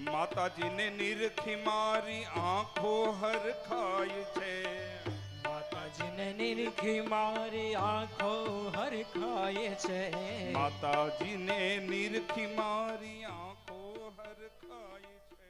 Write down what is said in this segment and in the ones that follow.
માતાજીને નિરખી મારી આંખો હરખાય છે. માતાજીને નિરખી મારી આંખો હરખાય છે. માતાજીને નિરખી મારી આંખો હરખાય છે.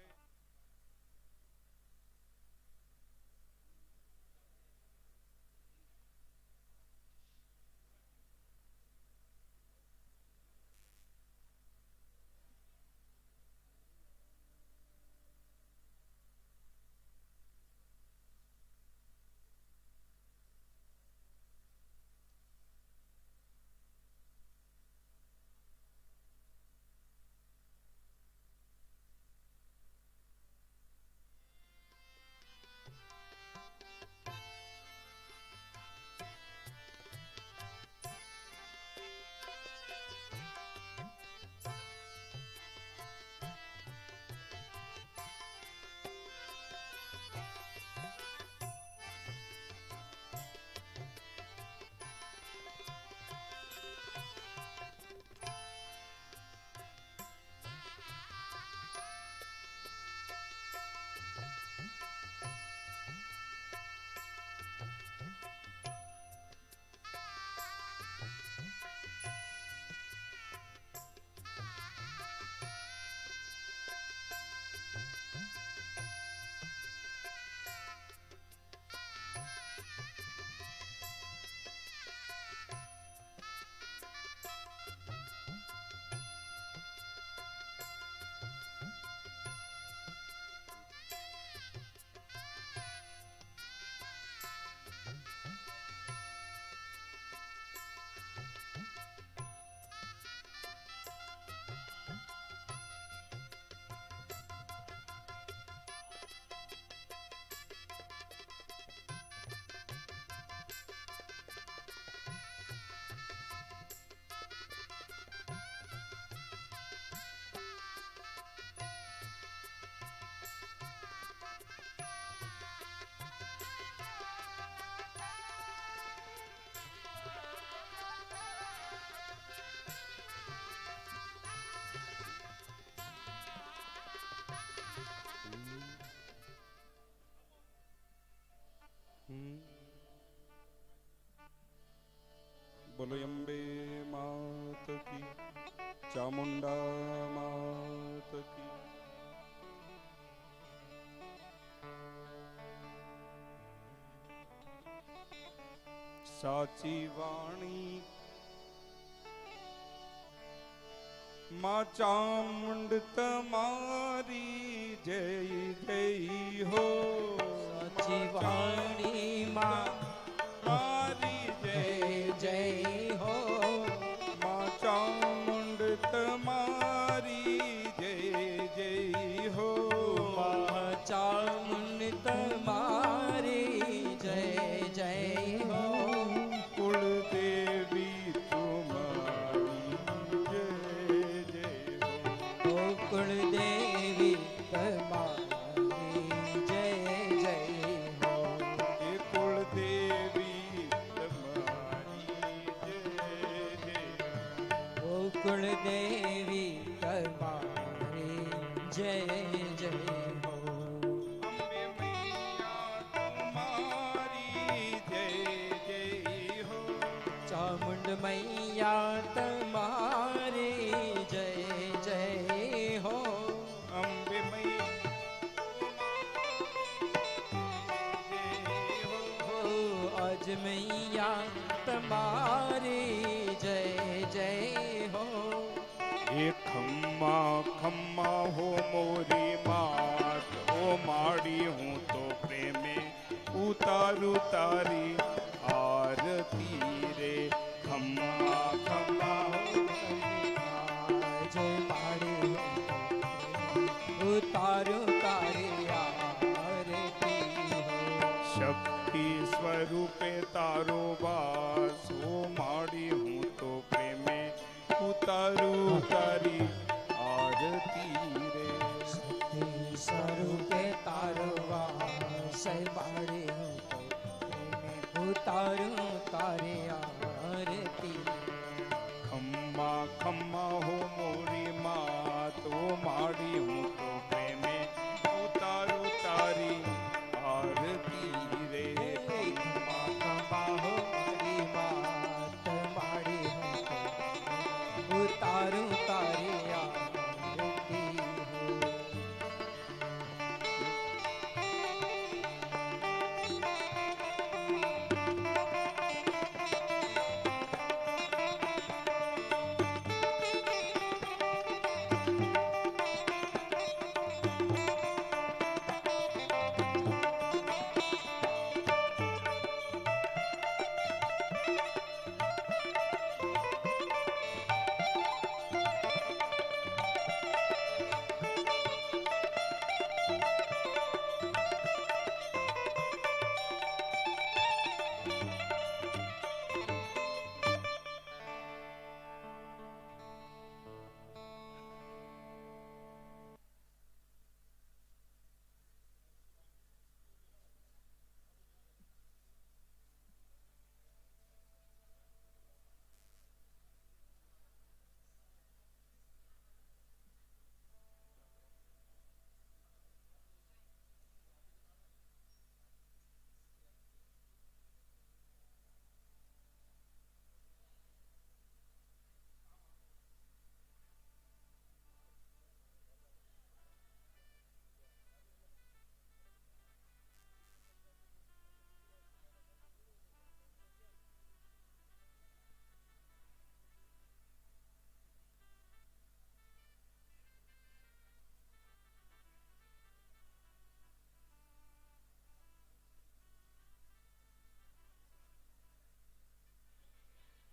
બોલો અંબે માત કી, ચામુંડા માત કી. સાચી વાણી માં ચામુંડ તમારી જય જય હો. સાચી વાણી માં મારી જય જય હો. માં ચામુંડ તમારી જય જય હો. માં ચામુંડ તમારી જય જય હો. કુળદેવી તમારી જય જય હો. કુળદેવી તમારી જય જય હો. એ કુળદેવી તમારી જય જય હો. કુળદેવી તમારી જય જય હો. અંબે મૈયા તમારી જય જય હો. ચામુંડ મૈયા તમારી જય જય હો. અંબે મૈયા હો આજ મૈયા તમારી જય જય હો. એ ખમ્મા ખમ્મા હો મોરી માત હો માડી હું તો પ્રેમે ઉતારું તારી આરતી રે. ખમ્મા ખમ્મા હો આજ માડી ઉતારો તારી આરતી હો. શક્તિ સ્વરૂપે તારો વાસ હો માડી હું તો પ્રેમે ઉતારું તારી આરતી રે. સ્વરૂપે તારો વાસ માડી ઉતારો તારી આરતી. ખમ્મા ખમ્મા હો મોરી માત હો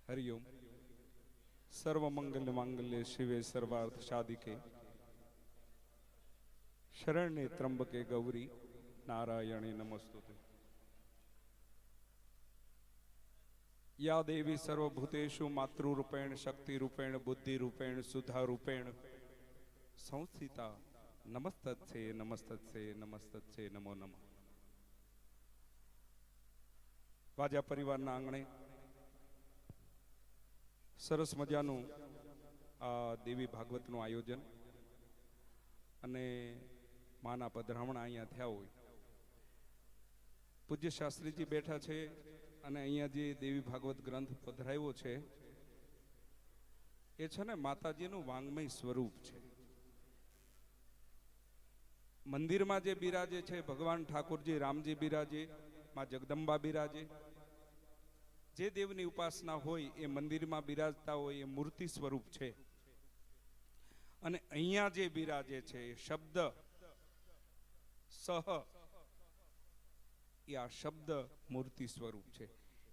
હરિઓમ. સર્વ મંગલ માંગલ્ય શિવે સર્વાર્થ સાધિકે શરણ્ય ત્રંબકે ગૌરી નારાયણે નમસ્તુતે. યા દેવી સર્વભૂતેષુ માતૃરૂપેણ શક્તિરૂપેણ બુદ્ધિરૂપેણ સુધારૂપેણ સંસ્થિતા નમસ્તત્સે નમસ્તત્સે નમસ્તત્સે નમો નમઃ. વાજા પરિવારના આંગણે સરસ મજાનું આ દેવી ભાગવતનું આયોજન અને માના પધરામણા અહીંયા થયા હોય. પૂજ્ય શાસ્ત્રીજી બેઠા છે અને અહીંયા જે દેવી ભાગવત ગ્રંથ પધરાવ્યો છે એ છે ને માતાજીનું વાંગમય સ્વરૂપ છે. મંદિરમાં જે બિરાજે છે ભગવાન ઠાકોરજી રામજી બિરાજે, માં જગદંબા બિરાજે, જે દેવની ઉપાસના હોય એ મંદિરમાં બિરાજતા હોય એ મૂર્તિ સ્વરૂપ છે. અને અહીંયા જે બિરાજે છે એ શબ્દ સહ એ આ શબ્દ મૂર્તિ સ્વરૂપ છે.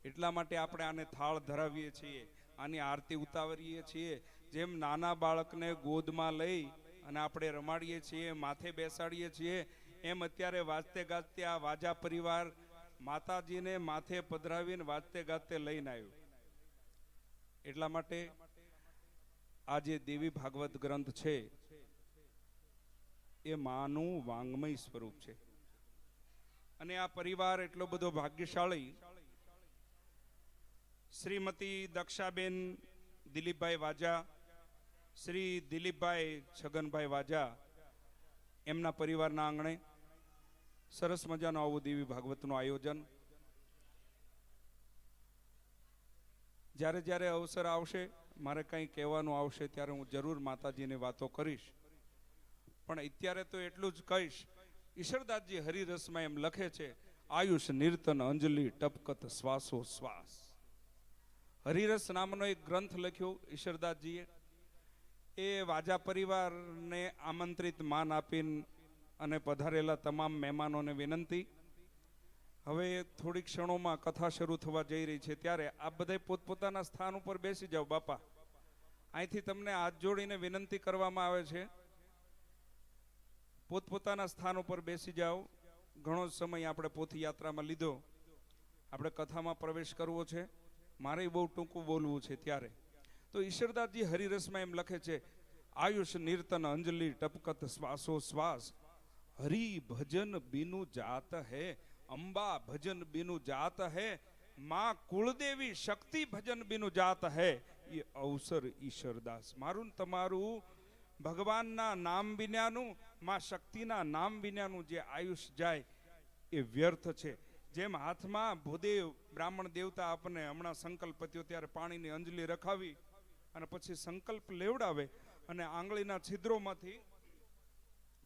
એટલા માટે આપણે આને થાળ ધરાવીએ છીએ, આની આરતી ઉતારીએ છીએ. જેમ નાના બાળકને ગોદમાં લઈ અને આપણે રમાડીએ છીએ, માથે બેસાડીએ છીએ, એમ અત્યારે વાજતે ગાજતે આ વાજા પરિવાર માતાજીને માથે પધરાવીને વાજતે ગાજતે લઈને આવ્યું. એટલા માટે આ જે દેવી ભાગવત ગ્રંથ છે એ માનું વાંગમય સ્વરૂપ છે. અને આ પરિવાર એટલો બધો ભાગ્યશાળી. શ્રીમતી દક્ષાબેન દિલીપભાઈ વાજા, શ્રી દિલીપભાઈ છગનભાઈ વાજા, એમના પરિવારના આંગણે સરસ મજાનું આવું દેવી ભાગવતનું આયોજન. જ્યારે જ્યારે અવસર આવશે, મારે કંઈ કહેવાનું આવશે ત્યારે હું જરૂર માતાજીની વાતો કરીશ. પણ અત્યારે તો એટલું જ કહીશ. ઈશ્વરદાસજી હરિરસમાં એમ લખે છે, આયુષ નિર્તન અંજલિ ટપકત શ્વાસો શ્વાસ. હરિરસ નામનો એક ગ્રંથ લખ્યો ઈશ્વરદાસજીએ. એ વાજા પરિવારને આમંત્રિત માન આપીને અને પધારેલા તમામ મહેમાનોને વિનંતી. હવે થોડી ક્ષણોમાં કથા શરૂ થવા જઈ રહી છે ત્યારે આપ બધા પોતપોતાના સ્થાન ઉપર બેસી જાઓ. બાપા, અહીંથી તમને હાથ જોડીને વિનંતી કરવામાં આવે છે, પોતપોતાના સ્થાન ઉપર બેસી જાઓ. ઘણો સમય આપણે પોથયાત્રામાં લીધો, આપણે કથામાં પ્રવેશ કરવો છે. મારે બહુ ટૂંકું બોલવું છે ત્યારે તો ઈશ્વરદાસજી હરિરસમાં એમ લખે છે, આયુષ નિર્તન અંજલિ ટપકત શ્વાસો શ્વાસ. હરિ ભજન બીનુ જાત હૈ, અંબા ભજન બીનુ જાત હૈ, માં કુળદેવી શક્તિ ભજન બીનુ જાત હૈ. એ અવસર ઈશ્વરદાસ. મારું તમારું ભગવાનના નામ વિનાનું, માં શક્તિના નામ વિનાનું જે આયુષ જાય એ વ્યર્થ છે. જેમ હાથમાં ભૂદેવ બ્રાહ્મણ દેવતા આપણને હમણાં સંકલ્પ થયો ત્યારે પાણીની અંજલિ રખાવી અને પછી સંકલ્પ લેવડાવે અને આંગળીના છિદ્રોમાંથી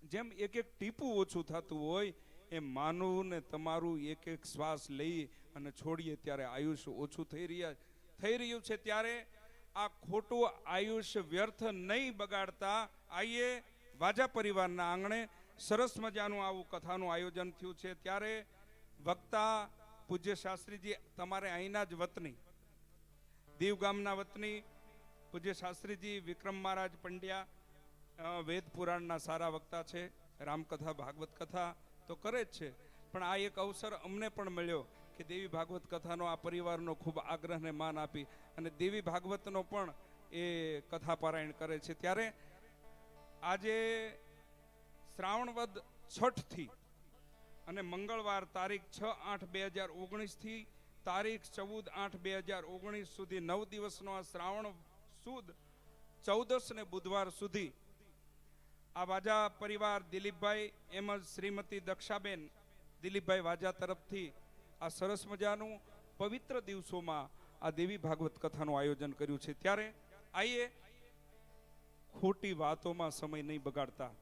જેમ એક એક ટીપું ઓછું થતું હોય એમ માનવું ને તમારું એક એક શ્વાસ લઈ અને છોડીએ ત્યારે આયુષ ઓછું થઈ રહ્યું છે. ત્યારે આ ખોટું આયુષ વ્યર્થ નહીં બગાડતા આઈએ વાજા પરિવારના આંગણે સરસ મજાનું આવું કથાનું આયોજન થયું છે. ત્યારે વક્તા પૂજ્ય શાસ્ત્રીજી, તમારે અહીંના જ વતની, દીવ ગામના વતની પૂજ્ય શાસ્ત્રીજી વિક્રમ મહારાજ પંડ્યા, વેદ પુરાણના સારા વક્તા છે. રામકથા ભાગવત કથા તો કરે જ છે, પણ આ એક અવસર અમને પણ મળ્યો કે દેવી ભાગવત કથાનો આ પરિવારનો ખૂબ આગ્રહને માન આપી અને દેવી ભાગવતનો પણ એ કથા પારાયણ કરે છે. ત્યારે આજે શ્રાવણવદ 6 થી અને મંગળવાર તારીખ 6/8/2019 થી તારીખ 14/8/2019 સુધી 9 દિવસનો આ શ્રાવણ સુદ 14 ને બુધવાર સુધી આ વાજા પરિવાર દિલીપભાઈ એમજ શ્રીમતી દક્ષાબેન દિલીપભાઈ વાજા તરફથી આ સરસ મજાનું પવિત્ર દિવસોમાં આ દેવી ભાગવત કથાનું આયોજન કર્યું છે. ત્યારે આઈએ ખોટી વાતોમાં સમય નહીં બગાડતા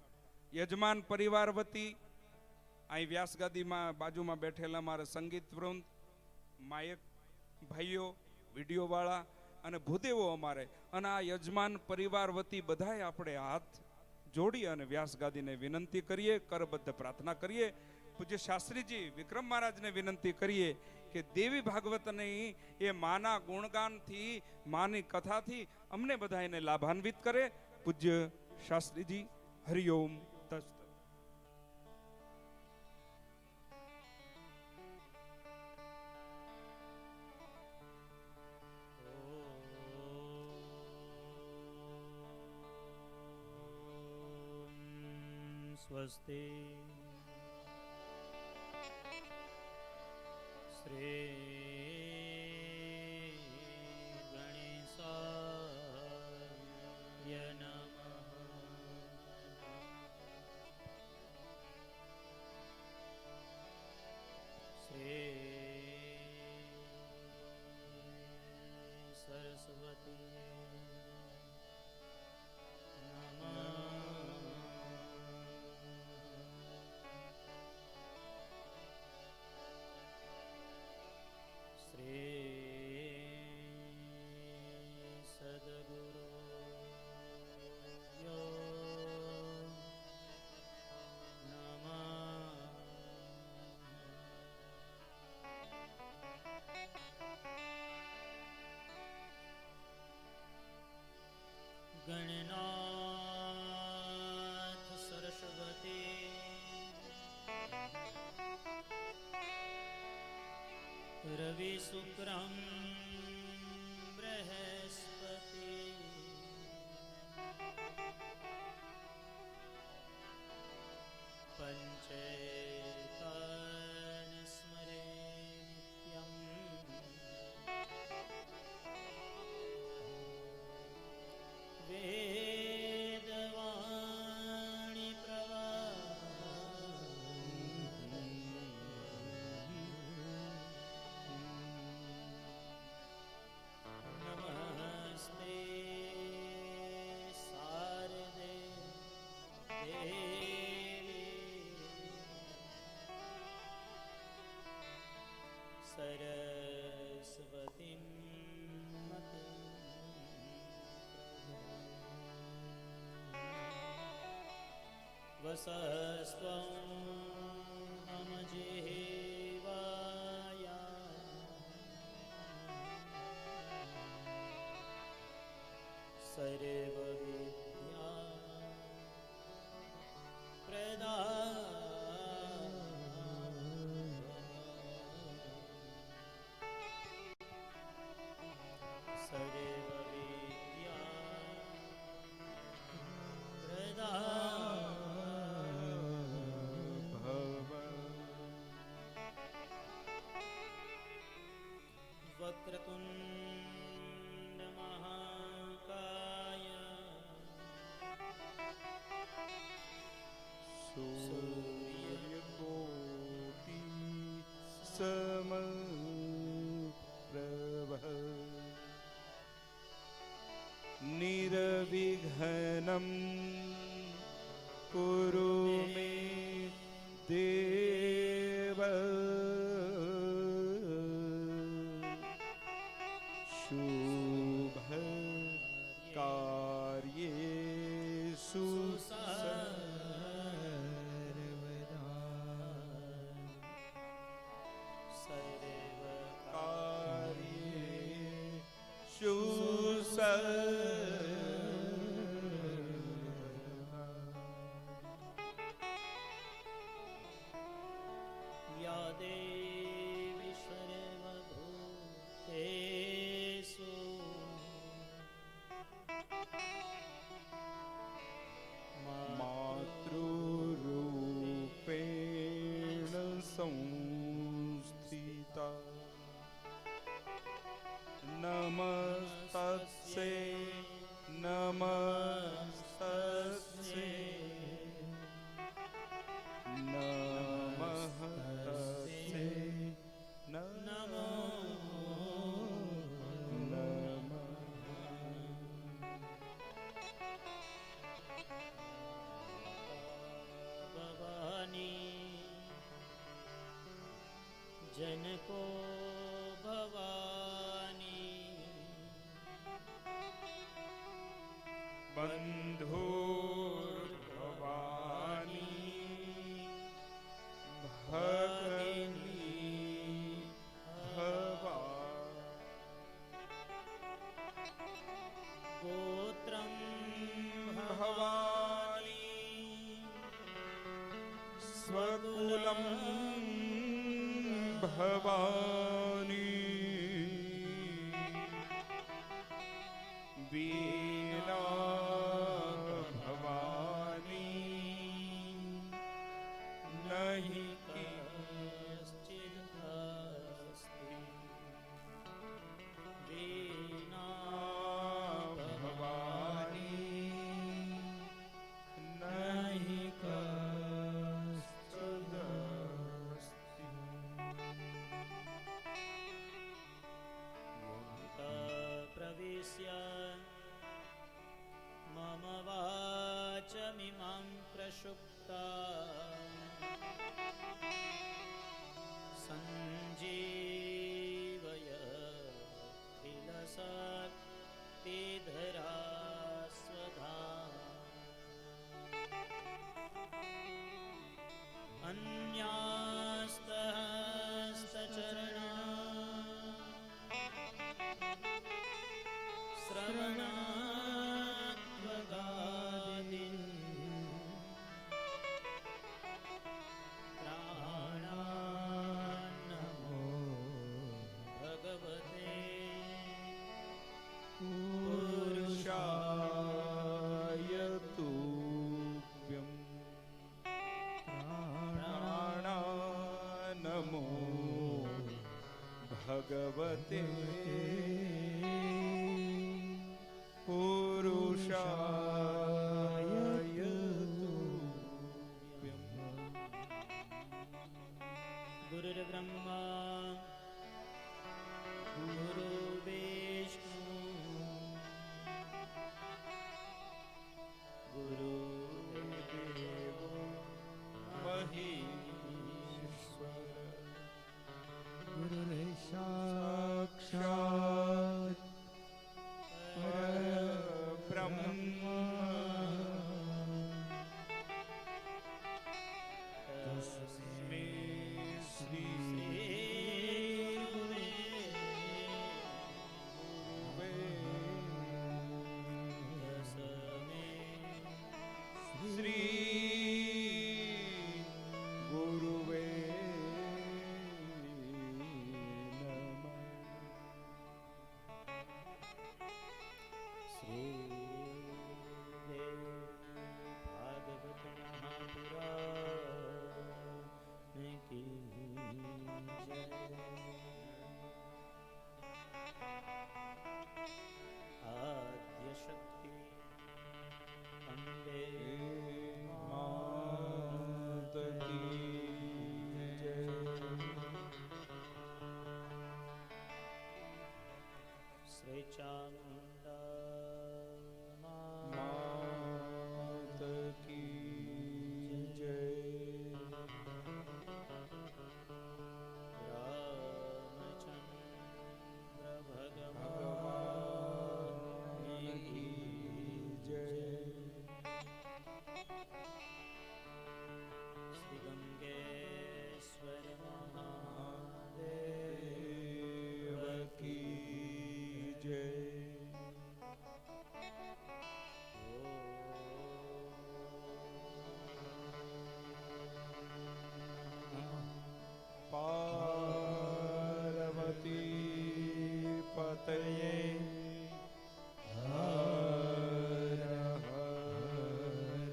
યજમાન પરિવાર વતી અહીં વ્યાસગાદીમાં બાજુમાં બેઠેલા મારા સંગીત વૃંદ, માયક ભાઈઓ, વિડીયો વાળા અને ભૂદેવો અમારે અને આ યજમાન પરિવાર વતી બધાએ આપણે હાથ જોડી અને વ્યાસગાદીને વિનંતી કરીએ, કરબદ્ધ પ્રાર્થના કરીએ. પૂજ્ય શાસ્ત્રીજી વિક્રમ મહારાજને વિનંતી કરીએ કે કે દેવી ભાગવતની એ માના ગુણગાનથી, માની કથાથી અમને બધાને લાભાન્વિત કરે. પૂજ્ય શાસ્ત્રીજી, હરિઓમ તસ્ત. સ્વસ્તિ શ્રી ગણેશાય નમઃ. શ્રી સરસ્વતી ગણનાથ સરસ્વતી રવિ શુક્રમ બૃહસ્પતિ પંચેતાન સ્મરે નિત્યમ. વેદવાણી નમસ્તે શારદે દેવી સરસ્વતી વસસ્ત્વં મમ જીવાયા સર્વવિદ્યા પ્રદાય સર્વવિદ્યા પ્રદાય વક્રતુંડ મહાકાય સૂર્યકોટિ સમપ્રભ નિર્વિઘ્નં કુરુ મે દેવ. શુભ કાર્યેષુ કાર્યેષુ યા દેવી સર્વભૂતેષુ માતૃરૂપેણ સંસ્થિતા. નમસ્તસ્યૈ નમસ્તસ્યૈ નમસ્તસ્યૈ નમો નમઃ. ભવાની જनको ભવાની બંધુર્ભવાની ભગિની स्वकुलं भवानी वीणा भवानी नहीं कश्चिदस्ति वीणा भवानी नहीं कश्चिदस्ति प्रविश्य मम वाचमिमां प्रसुप्ता सञ्जीवय किलशक्तिधरा स्वधा अन्यास्तहस्तचरणा श्रवणात्वगादिन् प्राणान्नमो भगवते पुरुषाय तुभ्यं प्राणा नमो भगवते पुरुषाय तुभ्यं। गुरुर्ब्रह्मा गुरुर्विष्णु गुरुर्देवो महेश्वर गुरुरे साक्षात् परब्रह्म तस्मै श्री गुरुवे श्री गुरुवे नमः। श्री भागवत महापुराण की जय। आद्य शक्ति अम्बे मात की जय। श्री चामुंडा मात की जय। रामचंद्र भगवान की जय। श्री गंगेश्वर महादेव की जय। पार्वती पतये हर हर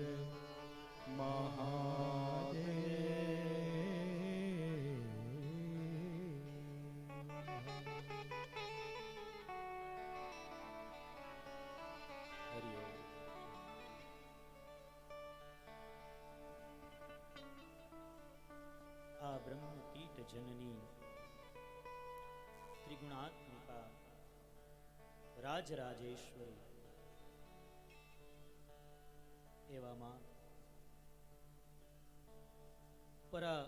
હરિઓમ. આ બ્રહ્મકીટ જનની ત્રિગુણાત્મિકા રાજરાજેશ્વરી એવામાં પરા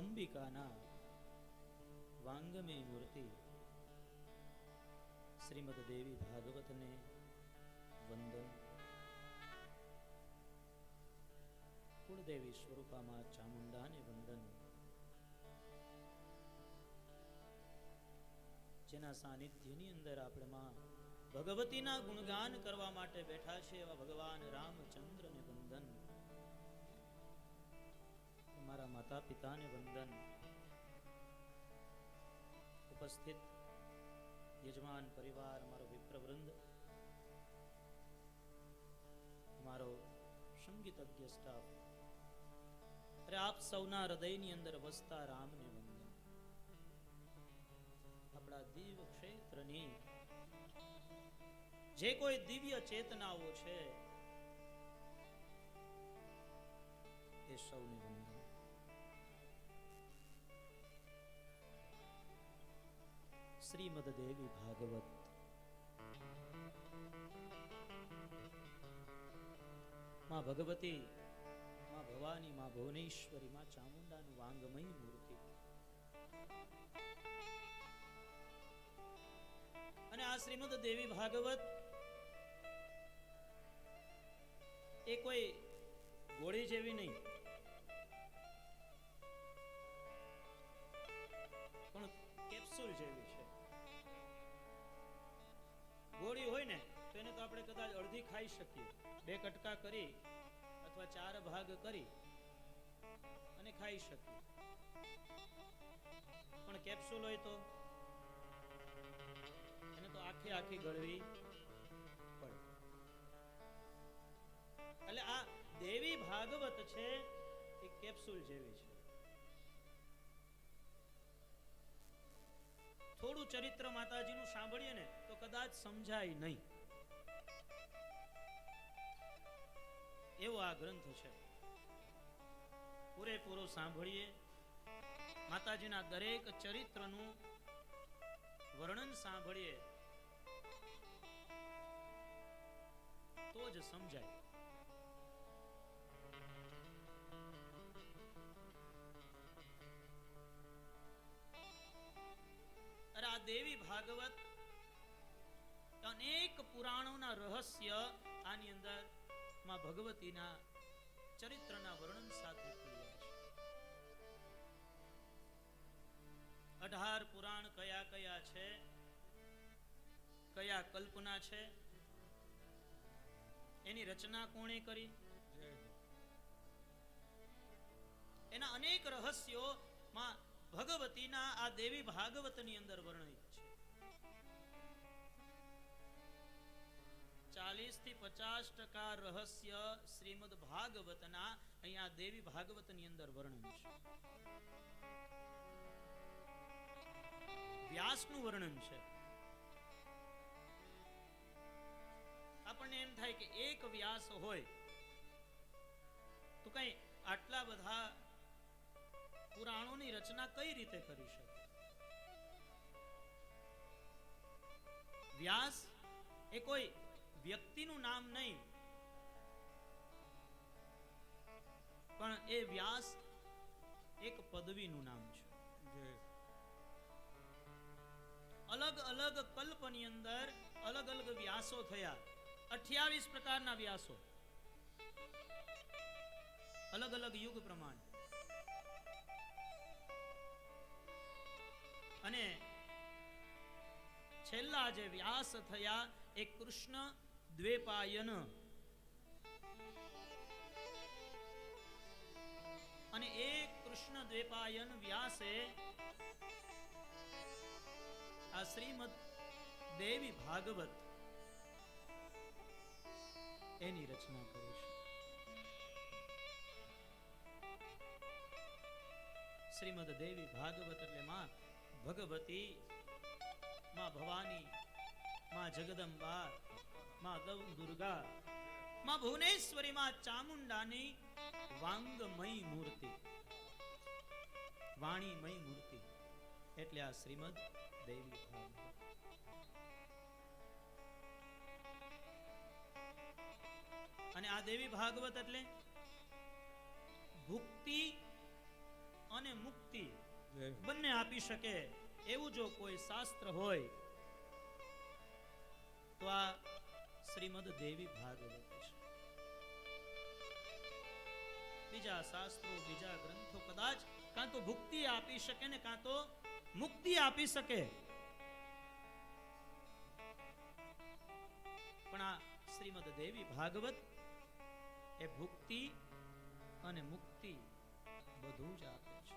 અંબિકાના વાંગમે મૂર્તિ શ્રીમદ દેવી ભાગવતને વંદન. કુળદેવી સ્વરૂપામાં ચામુંડાને વંદન. જેના સાનિધ્યની અંદર આપણે માં ભગવતીના ગુણગાન કરવા માટે બેઠા છે એવા ભગવાન રામચંદ્રને વંદન. માતા પિતાને વંદન. ઉપસ્થિત યજમાન પરિવાર, મારો વિપ્રવૃંદ, મારો સંગીતજ્ઞ સ્ટાફ, અરે આપ સૌના હૃદયની અંદર વસતા રામને વંદન. આપણા દિવ્ય ક્ષેત્રની જે કોઈ દિવ્ય ચેતનાઓ છે એ સૌને વંદન. શ્રીમદ દેવી ભાગવત માં ભગવતી, માં ભવાની, માં ભુવનેશ્વરી, માં ચામુંડાનું વાંગમય મૂર્તિ. અને આ શ્રીમદ દેવી ભાગવત એ કોઈ ગોળી જેવી નહીં, પણ કેપ્સ્યુલ જેવી છે. ગોળી હોય ને તો એને તો આપણે કદાચ અડધી ખાઈ શકીએ, 2 કટકા કરી અથવા 4 ભાગ કરી અને ખાઈ શકીએ. પણ કેપ્સ્યુલ હોય તો એને તો આખી ગળવી પડે. એટલે આ દેવી ભાગવત છે એ કેપ્સ્યુલ જેવી છે. થોડું ચરિત્ર માતાજીનું સાંભળીએ ને તો કદાચ સમજાય નહીં, એવો આ ગ્રંથ છે. પૂરેપૂરો સાંભળીએ, માતાજીના દરેક ચરિત્રનું વર્ણન સાંભળીએ તો જ સમજાય. આ દેવી ભાગવત અનેક પુરાણોના રહસ્ય આની અંદર માં ભગવતીના ચરિત્રના વર્ણન સાથે ખુલ્યા છે. 18 પુરાણ કયા કયા છે, કયા કલ્પના છે, એની રચના કોણે કરી, એના અનેક રહસ્યો માં ભગવતીના આ દેવી ભાગવતની અંદર વર્ણિત છે. 40 થી 50% રહસ્ય શ્રીમદ ભાગવતના અહીંયા દેવી ભાગવતની અંદર વર્ણન છે. વ્યાસનું વર્ણન છે. આપણને એમ થાય કે એક વ્યાસ હોય તો કઈ આટલા બધા પુરાણોની રચના કઈ રીતે કરી શકે? વ્યાસ એ કોઈ વ્યક્તિનું નામ નહીં, પણ એ વ્યાસ એક પદવીનું નામ છે. અલગ અલગ કલ્પની અંદર અલગ અલગ વ્યાસો થયા. 28 પ્રકારના વ્યાસો, અલગ અલગ યુગ પ્રમાણે. અને છેલ્લા જે વ્યાસ થયા એ કૃષ્ણ દ્વૈપાયન. અને એ કૃષ્ણ દ્વૈપાયન વ્યાસે આ શ્રીમદ દેવી ભાગવત એની રચના કરી છે. શ્રીમદ દેવી ભાગવત એટલે માં ભગવતી, માં ભવાની, માં જગદંબા, માં દુર્ગા, માં ભુવનેશ્વરી, માં ચામુંડાની વાંગમય મૂર્તિ, વાણીમય મૂર્તિ એટલે આ શ્રીમદ દેવી ભાગવત. અને આ દેવી ભાગવત એટલે ભુક્તિ અને મુક્તિ બંને આપી શકે એવું જો કોઈ શાસ્ત્ર હોય તો આ શ્રીમદ દેવી ભાગવત છે. બીજા શાસ્ત્રો, બીજા ગ્રંથો કદાચ કાં તો ભુક્તિ આપી શકે ને કાં તો મુક્તિ આપી શકે, પણ આ શ્રીમદ દેવી ભાગવત એ ભુક્તિ અને મુક્તિ બધું જ આપે છે.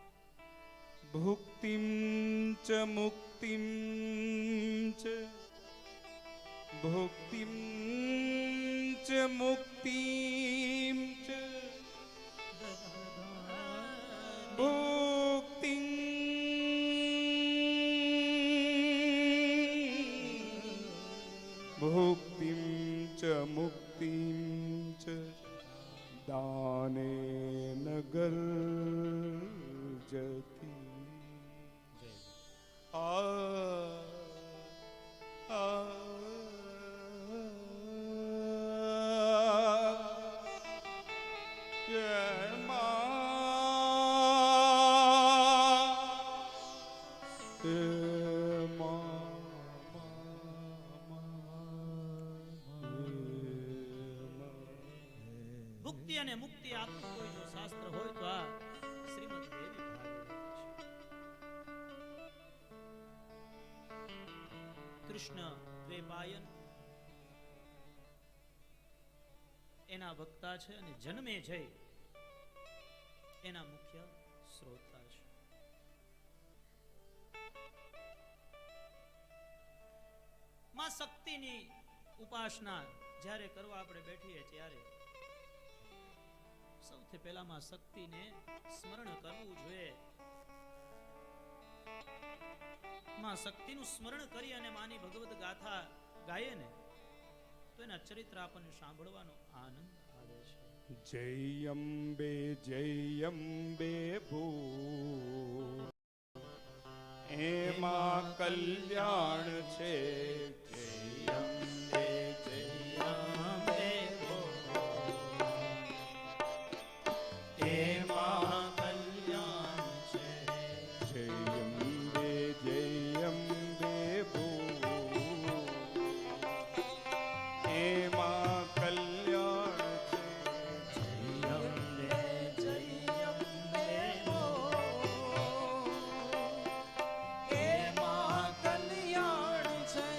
ભુક્તિમ ચ મુક્તિમ ચ ભુક્તિમ ચ મુક્તિમ ચ ભુક્તિમ ભુક્તિમ ચ મુક્તિમ ચ દાનેન ગર્જતિ. ભુક્તિ અને મુક્તિ આપતું કોઈ જો શાસ્ત્ર હોય તો આ શ્રીમદ દેવી ભાગવત છે. કૃષ્ણ દ્વૈપાયન એના વક્તા છે અને જન્મે જય એના મુખ્ય શ્રોતા છે. માં શક્તિની ઉપાસના જ્યારે કરવા આપણે બેઠીએ ત્યારે સૌથી પહેલા માં શક્તિને સ્મરણ કરવું જોઈએ. માં શક્તિનું સ્મરણ કરી અને માની ભગવત ગાથા ગાઈએ ને તો એના ચરિત્ર આપણને સાંભળવાનો આનંદ આવે છે. જય અંબે ભૂ એમાં કલ્યાણ છે. જય અંબે એમાં કલ્યાણ છે. જય અંબે ભૂ એમાં કલ્યાણ છે. જય અંબે એમાં કલ્યાણ છે.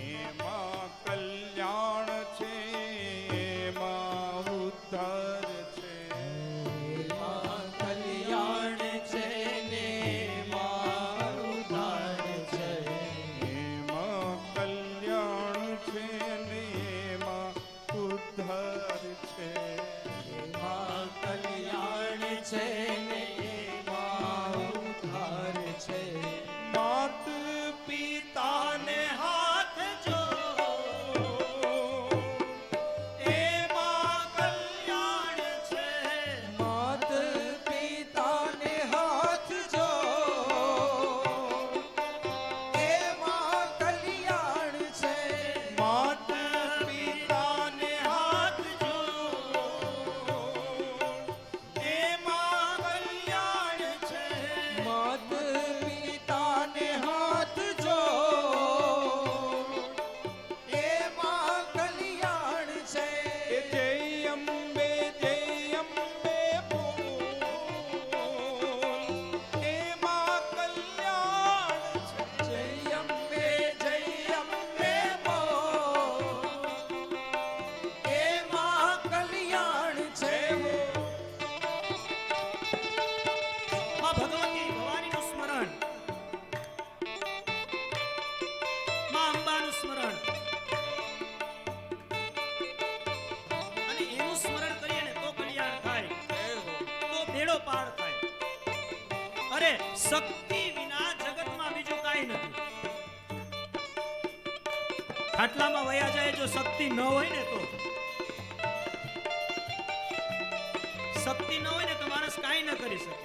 એમાં કલ્યાણ છે. એમાં ઉદ્ધાર છે. એમાં કલ્યાણ છે ને એમાં ઉદ્ધાર છે. એમાં કલ્યાણ છે ને એમાં ઉદ્ધાર છે. એમાં કલ્યાણ છે ને એમાં ઉદ્ધાર છે. માત પિતાને હાથ જોડો એમાં કલ્યાણ છે. માત પિતાને હાથ જોડ એમાં કલ્યાણ છે. માત પિતાને હાથ જોડો એમાં કલ્યાણ છે. માત પિતાને હાથ જોડ એમાં કલ્યાણ છે. જય અંબે બોલ એમાં કલ્યાણ છે. જય અંબે બોલ એમાં કલ્યાણ છે. માં ભગવતી ભવાનીનું સ્મરણ, માં અંબાનું સ્મરણ અને એનું સ્મરણ કરીએ ને તો કલ્યાણ થાય, તો બેડો પાર થાય. અરે શક્તિ વિના જગતમાં બીજું કાંઈ નથી. ખાટલામાં વયા જાય જો શક્તિ ન હોય ને તો શક્તિ ન હોય ને તો માણસ કાંઈ ન કરી શકે.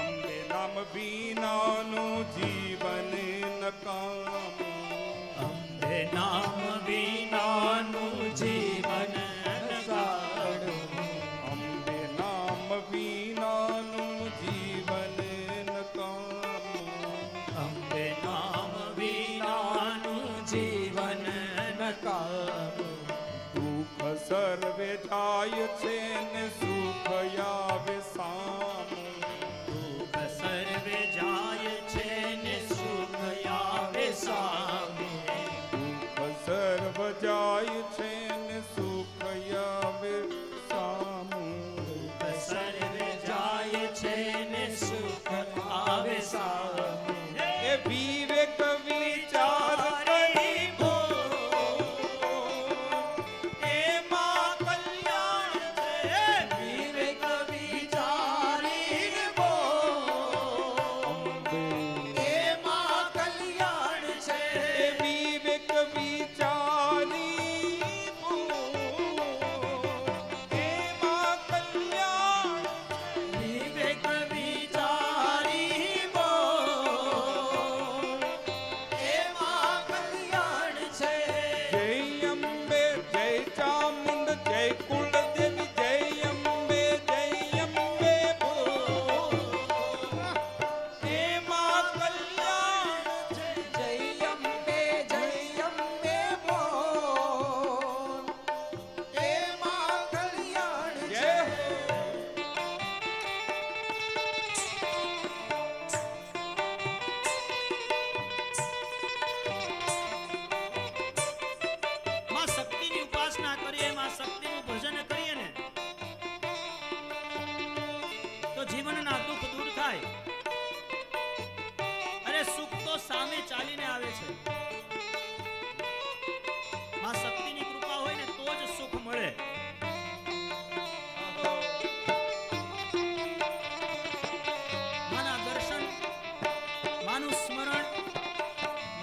અંબે નામ વિનાનું જીવન નકામું. અંબે નામ વિનાનું જીવન નકામું. અંબે નામ વિનાનું જીવન નકામું. અંબે નામ વિનાનું જીવન નકામું. દુઃખ સર્વે જાય છે ને સુખ આવે સામું. દુઃખ સર્વે જાય છે ને સુખ આવે સામે. દુઃખ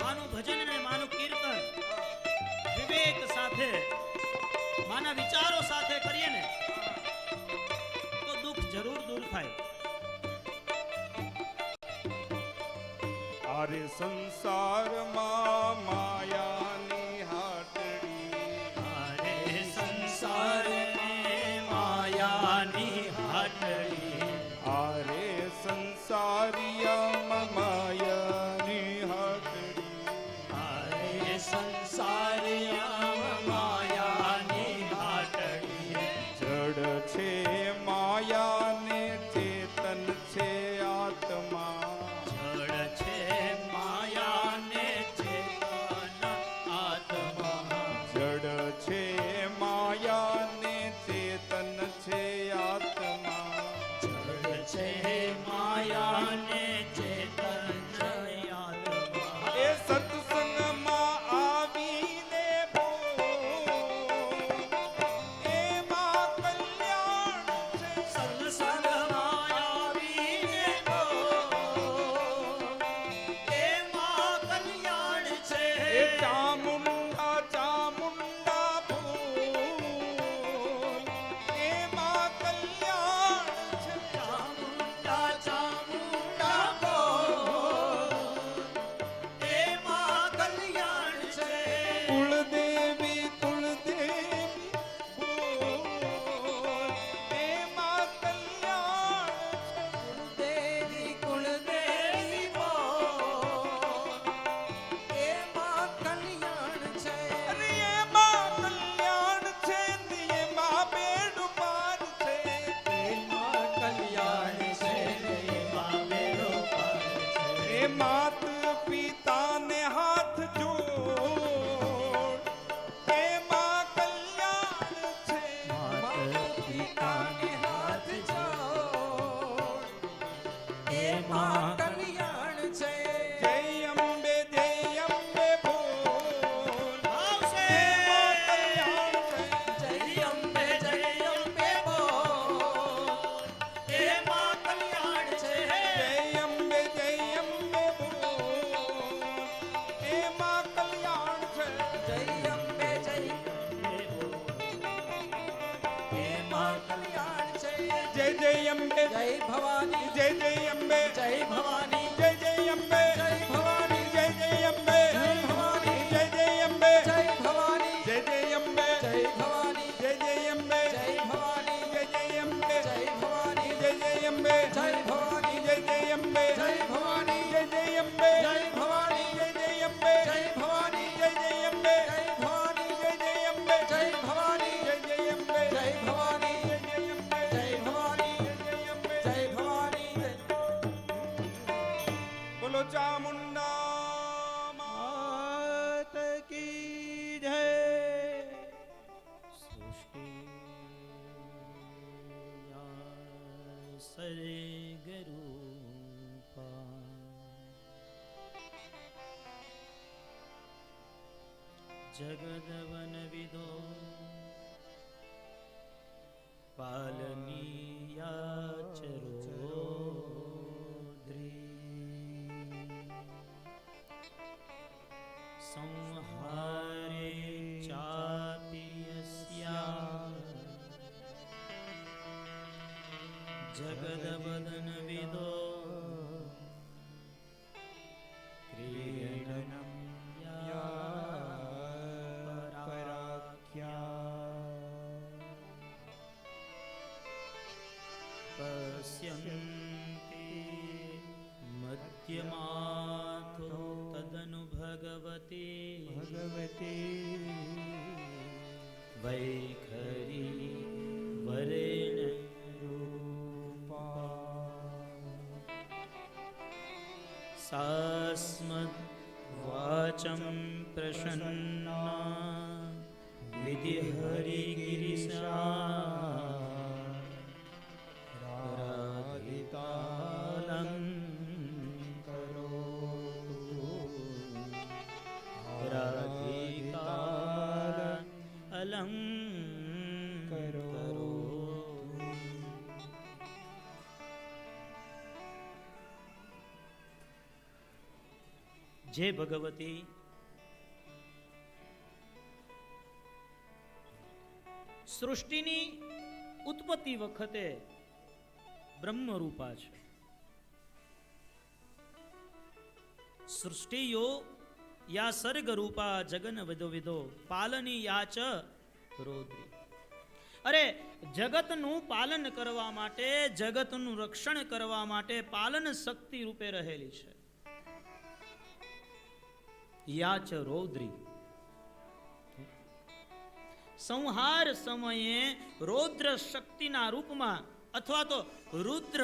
માનું ભજન અને માનું કીર્તન વિવેક સાથે માના વિચારો સાથે કરીએ ને તો દુઃખ જરૂર દૂર થાય. આરે સંસારમાં માયાની હાટડી, અરે સંસારને માયાની હાટડી, આરે સંસારિયામાં માયાની હાટડી, અરે સંસારિયા માયાની હાટડી, જડ છે માયાને ચેતન છે આત્મા, જળ છે માયાને ચેતન આત્મા, જડ છે માયાને ચેતન છે આત્મા, જળ છે માયાને ચેતન આત્મા. એ સત્સંગમાં આવીને બોલ, એમાં કલ્યાણ છે. સત્સંગમાં આવીને બોલ, એમાં કલ્યાણ છે. એ ચામુંડા ચામુંડા બોલ, એમાં કલ્યાણ છે. ચામુંડા ચામુંડા બોલ, એમાં કલ્યાણ છે. કુળદેવી કુળદેવી બોલ, એમાં કલ્યાણ છે. દેવી કુળદેવી બોલ, એમાં કલ્યાણ છે. અરે એમાં કલ્યાણ છે ને એમાં બેડ પાર છે. એમાં કલ્યાણ છે. એમાં બેડો પાર છે. એ માત પિતાને હાથ જોડ, એમાં કલ્યાણ છે. માતા પિતાને હાથ જોડ, એમાં કલ્યાણ છે. જય અંબે બોલ, આવશે. એમાં કલ્યાણ છે. જય અંબે બોલ, એમાં કલ્યાણ છે. જય અંબે બોલ, એમાં કલ્યાણ છે. જય અંબે એમાં કલ્યાણ છે. જય જય અંબે, જય ભવાની, જય જય અંબે, જય ભવાની, જય જય અંબે, જય ભવાની, જય જય અંબે, જય ભવાની, જય જય અંબે, જય ભવાની, જય જય અંબે, જય ભવાની, જય જય અંબે, જય ભવાની, જય જય અંબે, જય ભવાની, જય જય અંબે, જય ભવાની, જય જય અંબે, જય ભવાની, જય જય અંબે, જય ભવાની, જય જય અંબે, જય ભવાની, જય જય અંબે, જય ભવાની, જય જય અંબે, જય ભવાની, જય જય અંબે, જય ભવાની, જય જય અંબે, જય ભવાની, જય અંબે. જય ભવાની. બોલો ચામુંડા માત કી જય. સૃષ્ટિ સરે ગરૂપા જગદવન વિદો પાલનીયા ચરોદ્રી સંહારે ચાપિયસ્યા જગદવદન વિદો ક્રીડનમ પશ્યन्ति મધ્યમાથો તદનુ ભગવતી વૈખરી વરેણ સાસ્મદ વાચમ પ્રસન્ના વિધિ હરિગિરિસા રાધિતાલં રાધિકાલ અલં કરો. જે ભગવતી સૃષ્ટિની ઉત્પત્તિ વખતે બ્રહ્મરૂપા છે. સૃષ્ટિયો યા સર્ગરૂપા જગન વિદો વિદો પાલની યાચ રોદ્રી. અરે જગતનું પાલન કરવા માટે, જગતનું રક્ષણ કરવા માટે પાલન શક્તિ રૂપે રહેલી છે. યાચ રૌદ્રી. સંહાર સમયે રૌદ્ર શક્તિના રૂપમાં અથવા તો રુદ્ર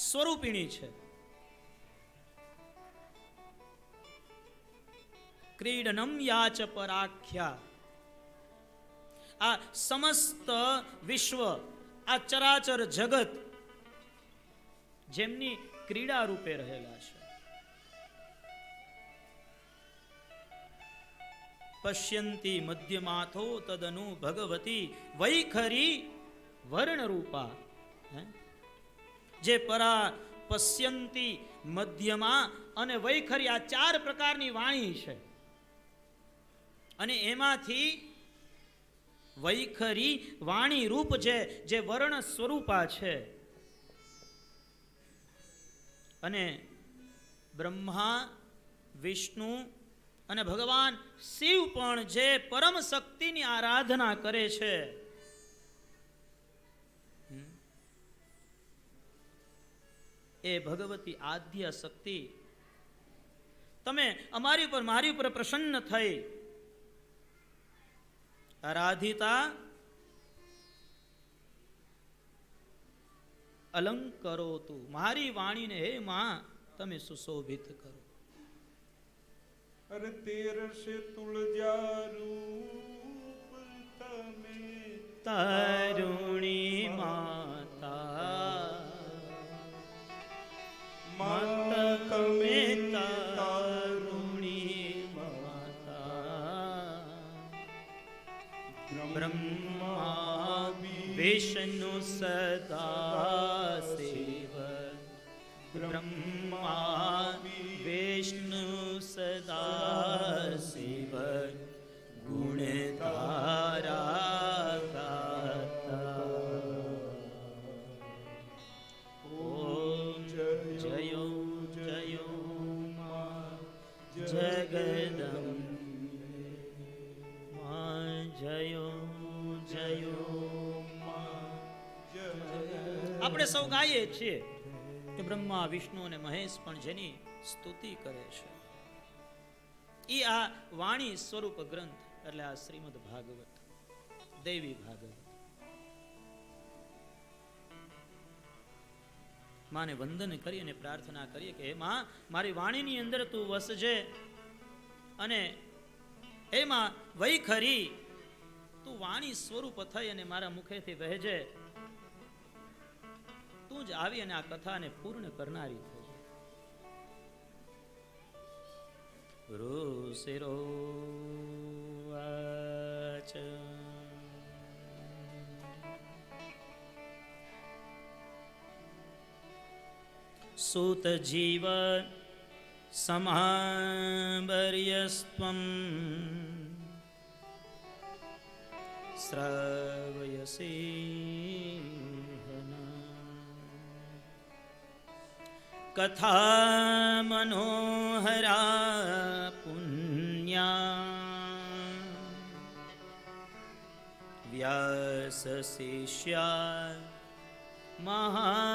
સ્વરૂપિણી છે. ક્રીડનમ યાચ પરાખ્યા. આ સમસ્ત વિશ્વ, આ ચરાચર જગત જેમની ક્રીડા રૂપે રહેલા છે. પશ્યંતી મધ્યમાથો તદનુ ભગવતી વૈખરી વર્ણરૂપા. જે પરા, પશ્યંતી, મધ્યમા અને વૈખરી આ 4 પ્રકારની વાણી છે. અને એમાંથી વૈખરી વાણી રૂપ છે, જે વર્ણ સ્વરૂપા છે. અને બ્રહ્મા, વિષ્ણુ અને ભગવાન શિવ પણ જે પરમ શક્તિની આરાધના કરે છે, એ ભગવતી આદ્ય શક્તિ તમે અમારી ઉપર, મારી ઉપર પ્રસન્ન થઈ આરાધિતા અલંકરો તું. મારી વાણીને હે માં તમે સુશોભિત કરો. અરે તેરસે તુલજા રૂપ તમે તારુણી માતા, માતા તમે તારુણી માતા. બ્રહ્મા વિષ્ણુ સદા શિવ. બ્રહ્મા વિષ્ણુ સદા શિવ ગુણ તારા ગાતા. ઓમ જયો જયો મા જગદંબે. મા જયો જયો મા. આપણે સૌ ગાઈએ છીએ કે બ્રહ્મા, વિષ્ણુ અને મહેશ પણ જેની સ્તુતિ કરે છે. ઈ આ વાણી સ્વરૂપ ગ્રંથ એટલે આ શ્રીમદ ભાગવત, દેવી ભાગવત. માને વંદન કરી અને પ્રાર્થના કરીએ કે હે માં, મારી વાણીની અંદર તું વસજે અને હે માં વૈખરી તું વાણી સ્વરૂપ થઈ અને મારા મુખેથી વહેજે. તું જ આવી અને આ કથાને પૂર્ણ કરનારી થઈ. રોસિરો વાચ. સૂત જીવ સમાબર્યસ્ત્વં શ્રાવયસી કથા મનોહરા પુણ્યા. વ્યાસ શિષ્યા મહામતે.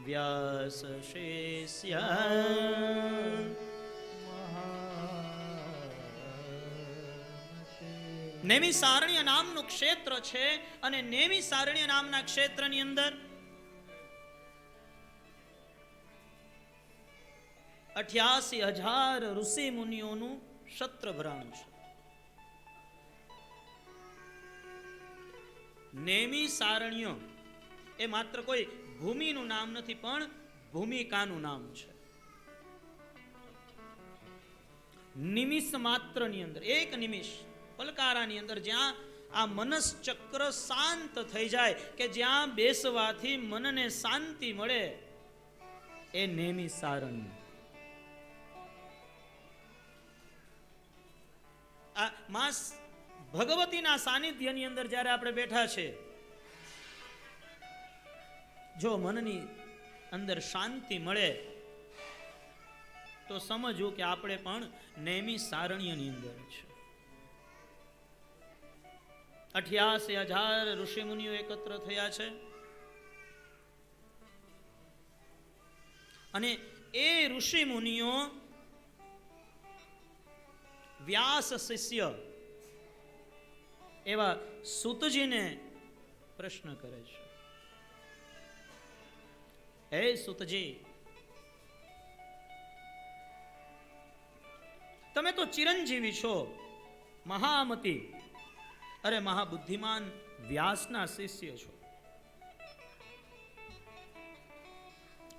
વ્યાસ શિષ્યા નેમિ સારણ્ય નામનું ક્ષેત્ર છે અને નેમિ સારણ્ય નામના ક્ષેત્રની અંદર 88,000 ઋષિ મુનિઓનું ક્ષત્રભરણ છે. નેમિ સારણ્ય એ માત્ર કોઈ ભૂમિનું નામ નથી, પણ ભૂમિકાનું નામ છે. નિમિષ માત્રની અંદર, એક નિમિષ પલકારાની અંદર જ્યાં આ મનસ ચક્ર શાંત થઈ જાય, કે જ્યાં બેસવાથી મનને શાંતિ મળે, એ નેમી સારણ. આ માસ ભગવતીના સાનિધ્યની અંદર જ્યારે આપણે બેઠા છે, જો મનની અંદર શાંતિ મળે તો સમજવું કે આપણે પણ નેમી સારણ્યની અંદર છે. 88,000 ઋષિ મુનિઓ એકત્ર થયા છે, અને એ ઋષિ મુનિઓ વ્યાસ શિષ્ય એવા સૂતજીને પ્રશ્ન કરે છે, હે સૂતજી, તમે તો ચિરંજીવી છો, મહામતી, અરે મહાબુદ્ધિમાન વ્યાસના શિષ્ય છો.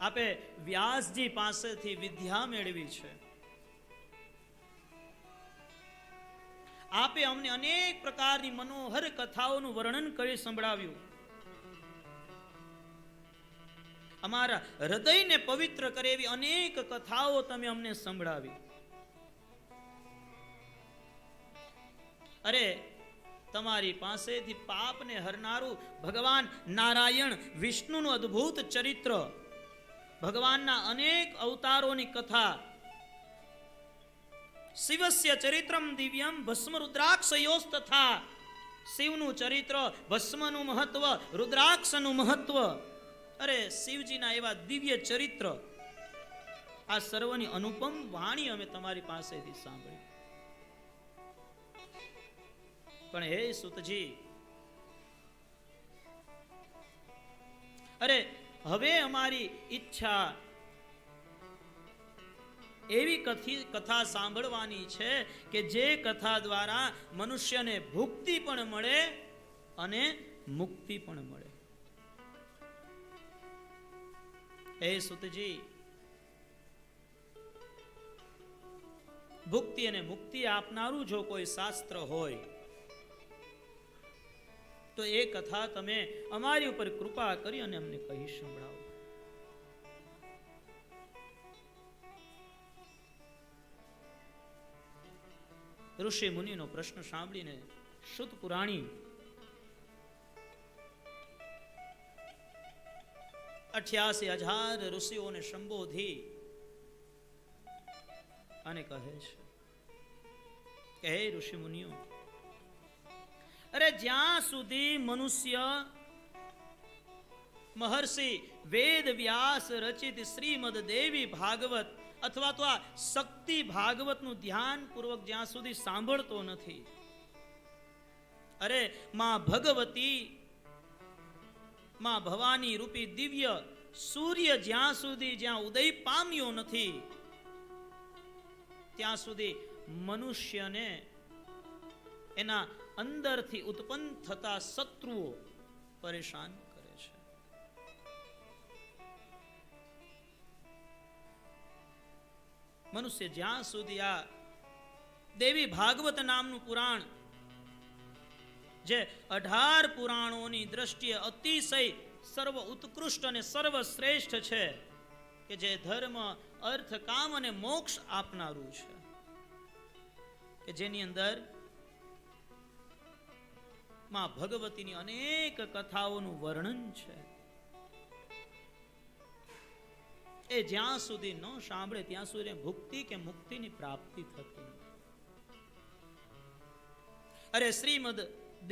આપે વ્યાસજી પાસેથી વિદ્યા મેળવી છે. આપે અમને અનેક પ્રકારની મનોહર કથાઓનું વર્ણન કરી સંભળાવ્યું. અમારા હૃદયને પવિત્ર કરે એવી અનેક કથાઓ તમે અમને સંભળાવી. અરે તમારી પાસેથી પાપને હરનારું ભગવાન નારાયણ વિષ્ણુનું અદ્ભુત ચરિત્ર, ભગવાનના અનેક અવતારોની કથા, શિવસ્ય ચરિત્રમ દિવ્યમ ભસ્મ રુદ્રાક્ષયોસ્ તથા, શિવનું ચરિત્ર, ભસ્મનું મહત્વ, રુદ્રાક્ષનું મહત્વ, અરે શિવજીના એવા દિવ્ય ચરિત્ર, આ સર્વની અનુપમ વાણી અમે તમારી પાસેથી સાંભળી. પણ હે સૂતજી, અરે હવે અમારી ઈચ્છા એવી કથા સાંભળવાની છે કે જે કથા દ્વારા મનુષ્યને ભુક્તિ પણ મળે અને મુક્તિ પણ મળે. હે સૂતજી, ભુક્તિ અને મુક્તિ આપનારું જો કોઈ શાસ્ત્ર હોય તો એ કથા તમે અમારી ઉપર કૃપા કરી અને અમને કહી સંભળાવો. ઋષિ મુનિનો પ્રશ્ન સાંભળીને શુદ્ધ પુરાણી 88,000 ઋષિઓને સંબોધી અને કહે છે કે હે ઋષિ મુનિઓ, અરે જ્યાં સુધી મનુષ્ય મહર્ષિ વેદ વ્યાસ રચિત શ્રીમદ દેવી ભાગવત અથવા તો આ શક્તિ ભાગવતનું ધ્યાન પૂર્વક જ્યાં સુધી સાંભળતો નથી, અરે માં ભગવતી, માં ભવાની રૂપી દિવ્ય સૂર્ય જ્યાં ઉદય પામ્યો નથી, ત્યાં સુધી મનુષ્યને એના અંદરથી ઉત્પન્ન થતા શત્રુઓ પરેશાન કરે છે. મનુષ્ય જ્યાં સુધી આ દેવી ભાગવત નામનું પુરાણ, જે 18 પુરાણોની દ્રષ્ટિએ અતિશય સર્વ ઉત્કૃષ્ટ અને સર્વશ્રેષ્ઠ છે, કે જે ધર્મ અર્થ કામ અને મોક્ષ આપનારું છે, કે જેની અંદર માં ભગવતીની અનેક કથાઓનું વર્ણન છે, એ જ્યાં સુધી ન સાંભળે ત્યાં સુધી ભુક્તિ કે મુક્તિની પ્રાપ્તિ થતી નથી. અરે શ્રીમદ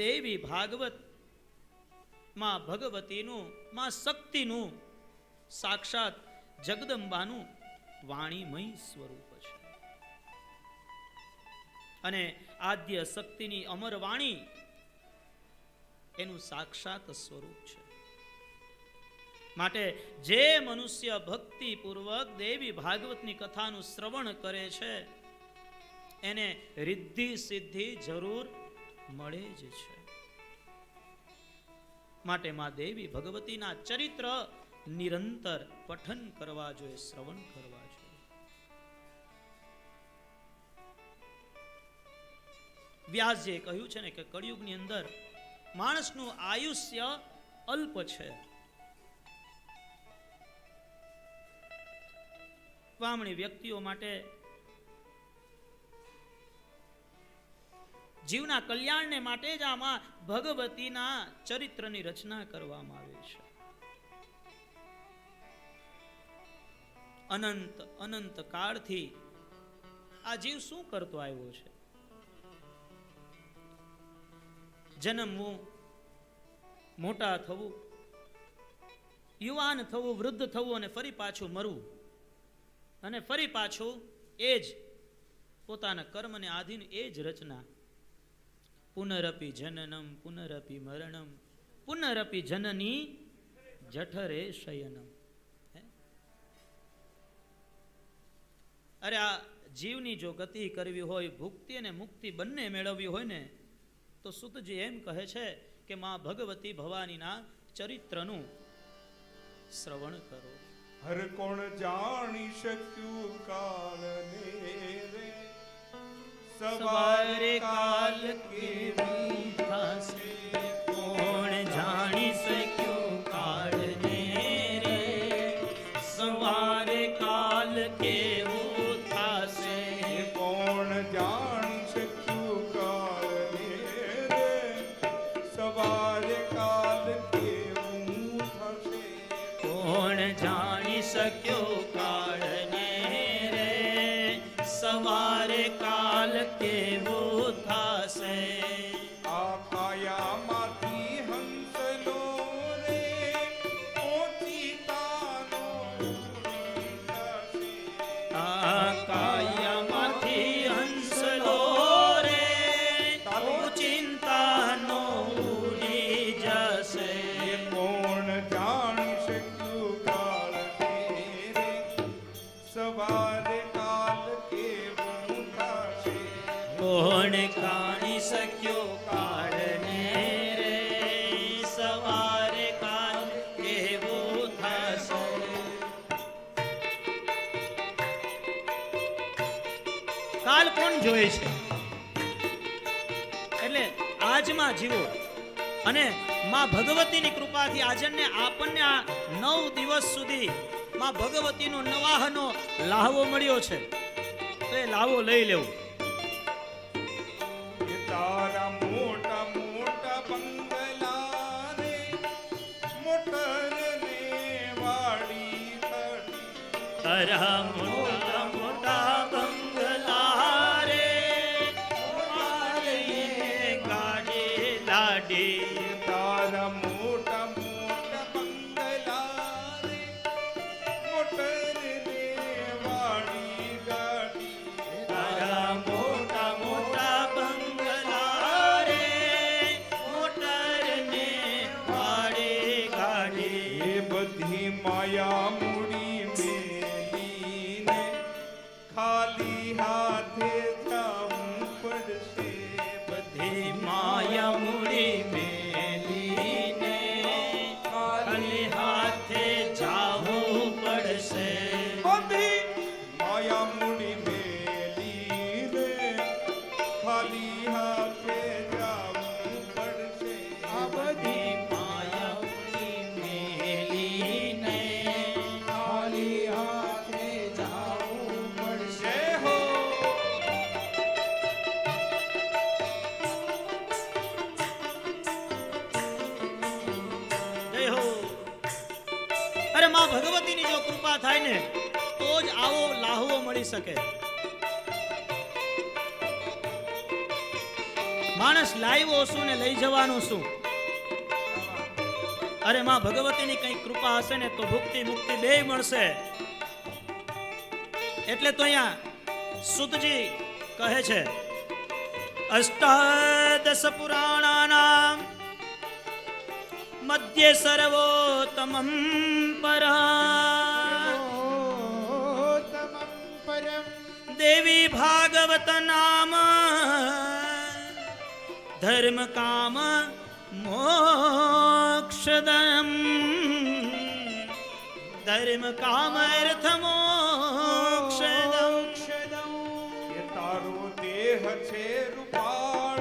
દેવી ભાગવત માં ભગવતીનું, માં શક્તિનું, સાક્ષાત જગદંબાનું વાણીમય સ્વરૂપ છે. અને આદ્ય શક્તિની અમર વાણી એનું સાક્ષાત સ્વરૂપ છે. માટે જે મનુષ્ય ભક્તિ પૂર્વક દેવી ભાગવતની કથાનું શ્રવણ કરે છે એને રિદ્ધિ સિદ્ધિ જરૂર મળે જ છે. માટે માં દેવી ભગવતીના ચરિત્ર નિરંતર પઠન કરવા જોઈએ, શ્રવણ કરવા જોઈએ. વ્યાસજીએ કહ્યું છે ને કે કળિયુગની અંદર માણસનું આયુષ્ય અલ્પ છે. વામણી વ્યક્તિઓ માટે જીવના કલ્યાણને માટે જ આમાં ભગવતીના ચરિત્રની રચના કરવામાં આવી છે. અનંત અનંત કાળથી આ જીવ શું કરતો આવ્યો છે? જન્મવું, મોટા થવું, યુવાન થવું, વૃદ્ધ થવું અને ફરી પાછું મરવું, અને ફરી પાછું એ જ પોતાના કર્મને આધીન એ જ રચના. પુનરપી જનનમ પુનરપી મરણમ પુનરપી જનની જઠરે શયનમ. અરે આ જીવની જો ગતિ કરવી હોય, ભુક્તિ અને મુક્તિ બંને મેળવવી હોય ને, તો સુતજી એમ કહે છે કે માં ભગવતી ભવાનીના ચરિત્રનું શ્રવણ કરો. હર કોણ જાણી શક્યું કાળને રે, સવારે કાલ કેવી થશે, કોણ જાણી શક્યું કાળને રે, સવારે કાલ કેવું થશે, કોણ જાણી શક્યું કાળને રે, સવારે કાલ કેવું થશે, કોણ જાણી શક્યો કાળને રે, સવારે કાલ કેવું થશે. આ કાયામાંથી હંસલો રે, ઓચિતાનો ઉડી જશે. આ કાયામાંથી હંસલો રે, ચિંતાનો ઉડી જશે. કોણ જાણી શક્યું કાળને રે, સવારે કાલ કેવું થશે. કોણ જાણી શક્યો કાળને રે, સવારે કાલ કેવું થશે. કાલ કોણ જોઈ છે? એટલે આજમાં જીવો અને માં ભગવતીની કૃપાથી આજને આપણને આ 9 દિવસ સુધી માં ભગવતીનો નવાહનો લાહવો મળ્યો છે, તો એ લાહવો લઈ લેવું. એ તારા મોટા મોટા બંગલા રે, મોટર ને વાડી થડી. તારા મોટા મોટા બંગલા રે, ગાડી લાડી. તારા મોટા મોટા બંગલા રે, મોટર ને વાડી ગાડી. તારા મોટા મોટા બંગલા રે, મોટર ને વાડી ગાડી. એ બધી માયા મૂડી મેલીને ખાલી હાથે જવું પડશે. બધી માયા મૂડી મેલીને ખાલી હાથે જાવું પડશે. બધી માયા મૂડી મેલીને ખાલી હાથે જવું પડશે. આ બધી માયા મૂડી મેલીને ખાલી હાથે જાવું પડશે. જય હો. જય હો. અરે માં ભગવતીની જો કૃપા થાય ને, તો જ આવો લાહવો મળી શકે. માણસ લાવ્યો શું ને લઈ જવાનું શું? અરે માં ભગવતીની કઈ કૃપા હશે ને તો ભુક્તિ મુક્તિ બેય મળશે. એટલે તો અહીંયા સુતજી કહે છે, અષ્ટાદશ પુરાણાનામ મધ્ય સર્વોત્તમં પરા દેવી ભાગવત નામ ધર્મ કામ મોક્ષદમ ધર્મ કામ અર્થ મોક્ષદમ. એ તારો દેહ છે રૂપાળ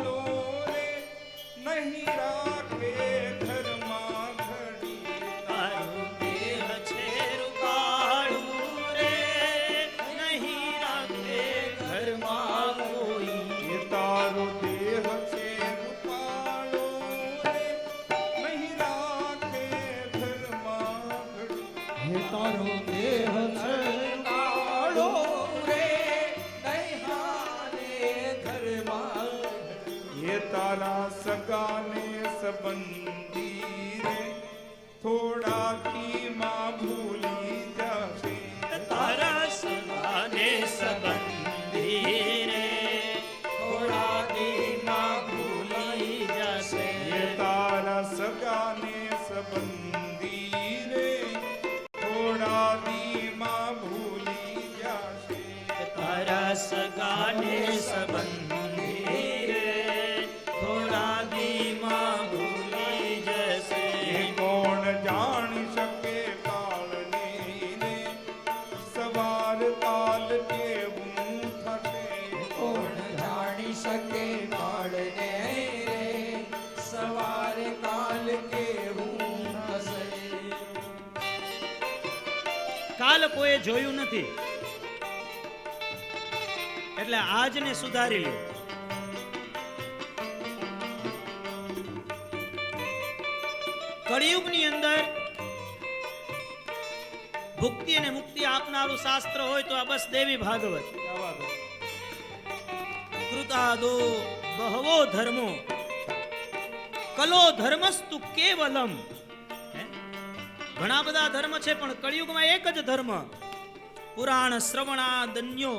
હે તારો દેહ કાળો રે દૈહાને ઘરમાં ये तारा सगाने संबंधी रे थोड़ा धीमा भूली जासे તારા સગાને સંબંધી રે થોડા દીમાં ભૂલી જશે ये तारा सगाने संबंधी रे थोड़ा धीमा भूली जासे તારા સગાને સંબંધી રે થોડા દીમાં ભૂલી જશે ये कौन जान सके कालने रे सवार काल केवूं थके કોણ જાણી શકે કાળને રે સવારે કાલ કેવું થશે કાલ કોઈ જોયું નથી એટલે આજને સુધારી લે. કળિયુગની અંદર ભુક્તિ અને મુક્તિ આપનારું શાસ્ત્ર હોય તો આ બસ દેવી ભાગવત. કૃતાદો બહવો ધર્મો કલો ધર્મસ્તુ કેવલમ. હે? ઘણા બધા ધર્મ છે પણ કળિયુગમાં એક જ ધર્મ. પુરાણ શ્રવણાદન્યો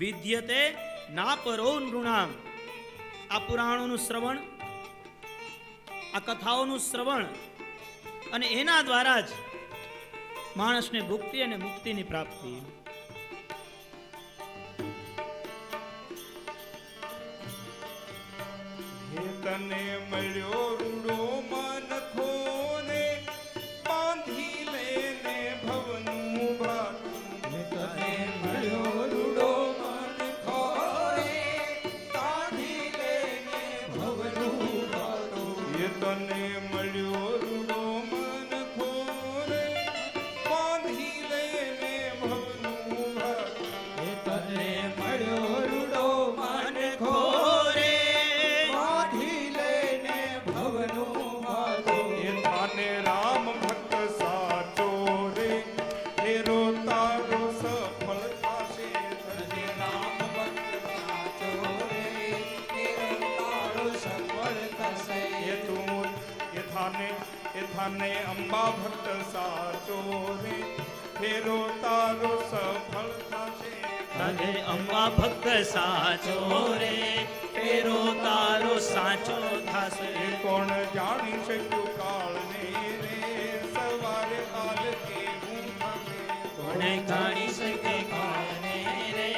વિદ્યતે નાપરો નૃણામ. આ પુરાણોનું શ્રવણ, આ કથાઓનું શ્રવણ અને એના દ્વારા જ માણસને ભુક્તિ અને મુક્તિની પ્રાપ્તિ. હે તને મળ્યો રૂડો મન ખોને બાંધી લેને ભવનું ભાતું તને મળ્યો રૂડો મન ખોરે કાઢી લેને ભવનું ભાતું હે તને મળ્યો રૂડો મન ખોને બાંધી લેને ભવનું ભાતું હે તને મળ્યો રૂડો મન ખોરે ખોરે કાઢી લેને ભવનું ભાતું એ થાને રામ ભક્ત સાચો રે તેરો તારો સફળ થાશે તને રામ ભક્ત સાચો રે તેરો તારો સફળ થશે એ તું એ થાને અંબા ભક્ત સાચો રે તેરો તારો સફળ થાશે તને અંબા ભક્ત સાચો રે ફેરો તારો સાચો થાશે. એ કોણ જાણી શક્યું કાળને રે સવારે કાલ કેવું થશે કોણે જાણી શકે કાળને રે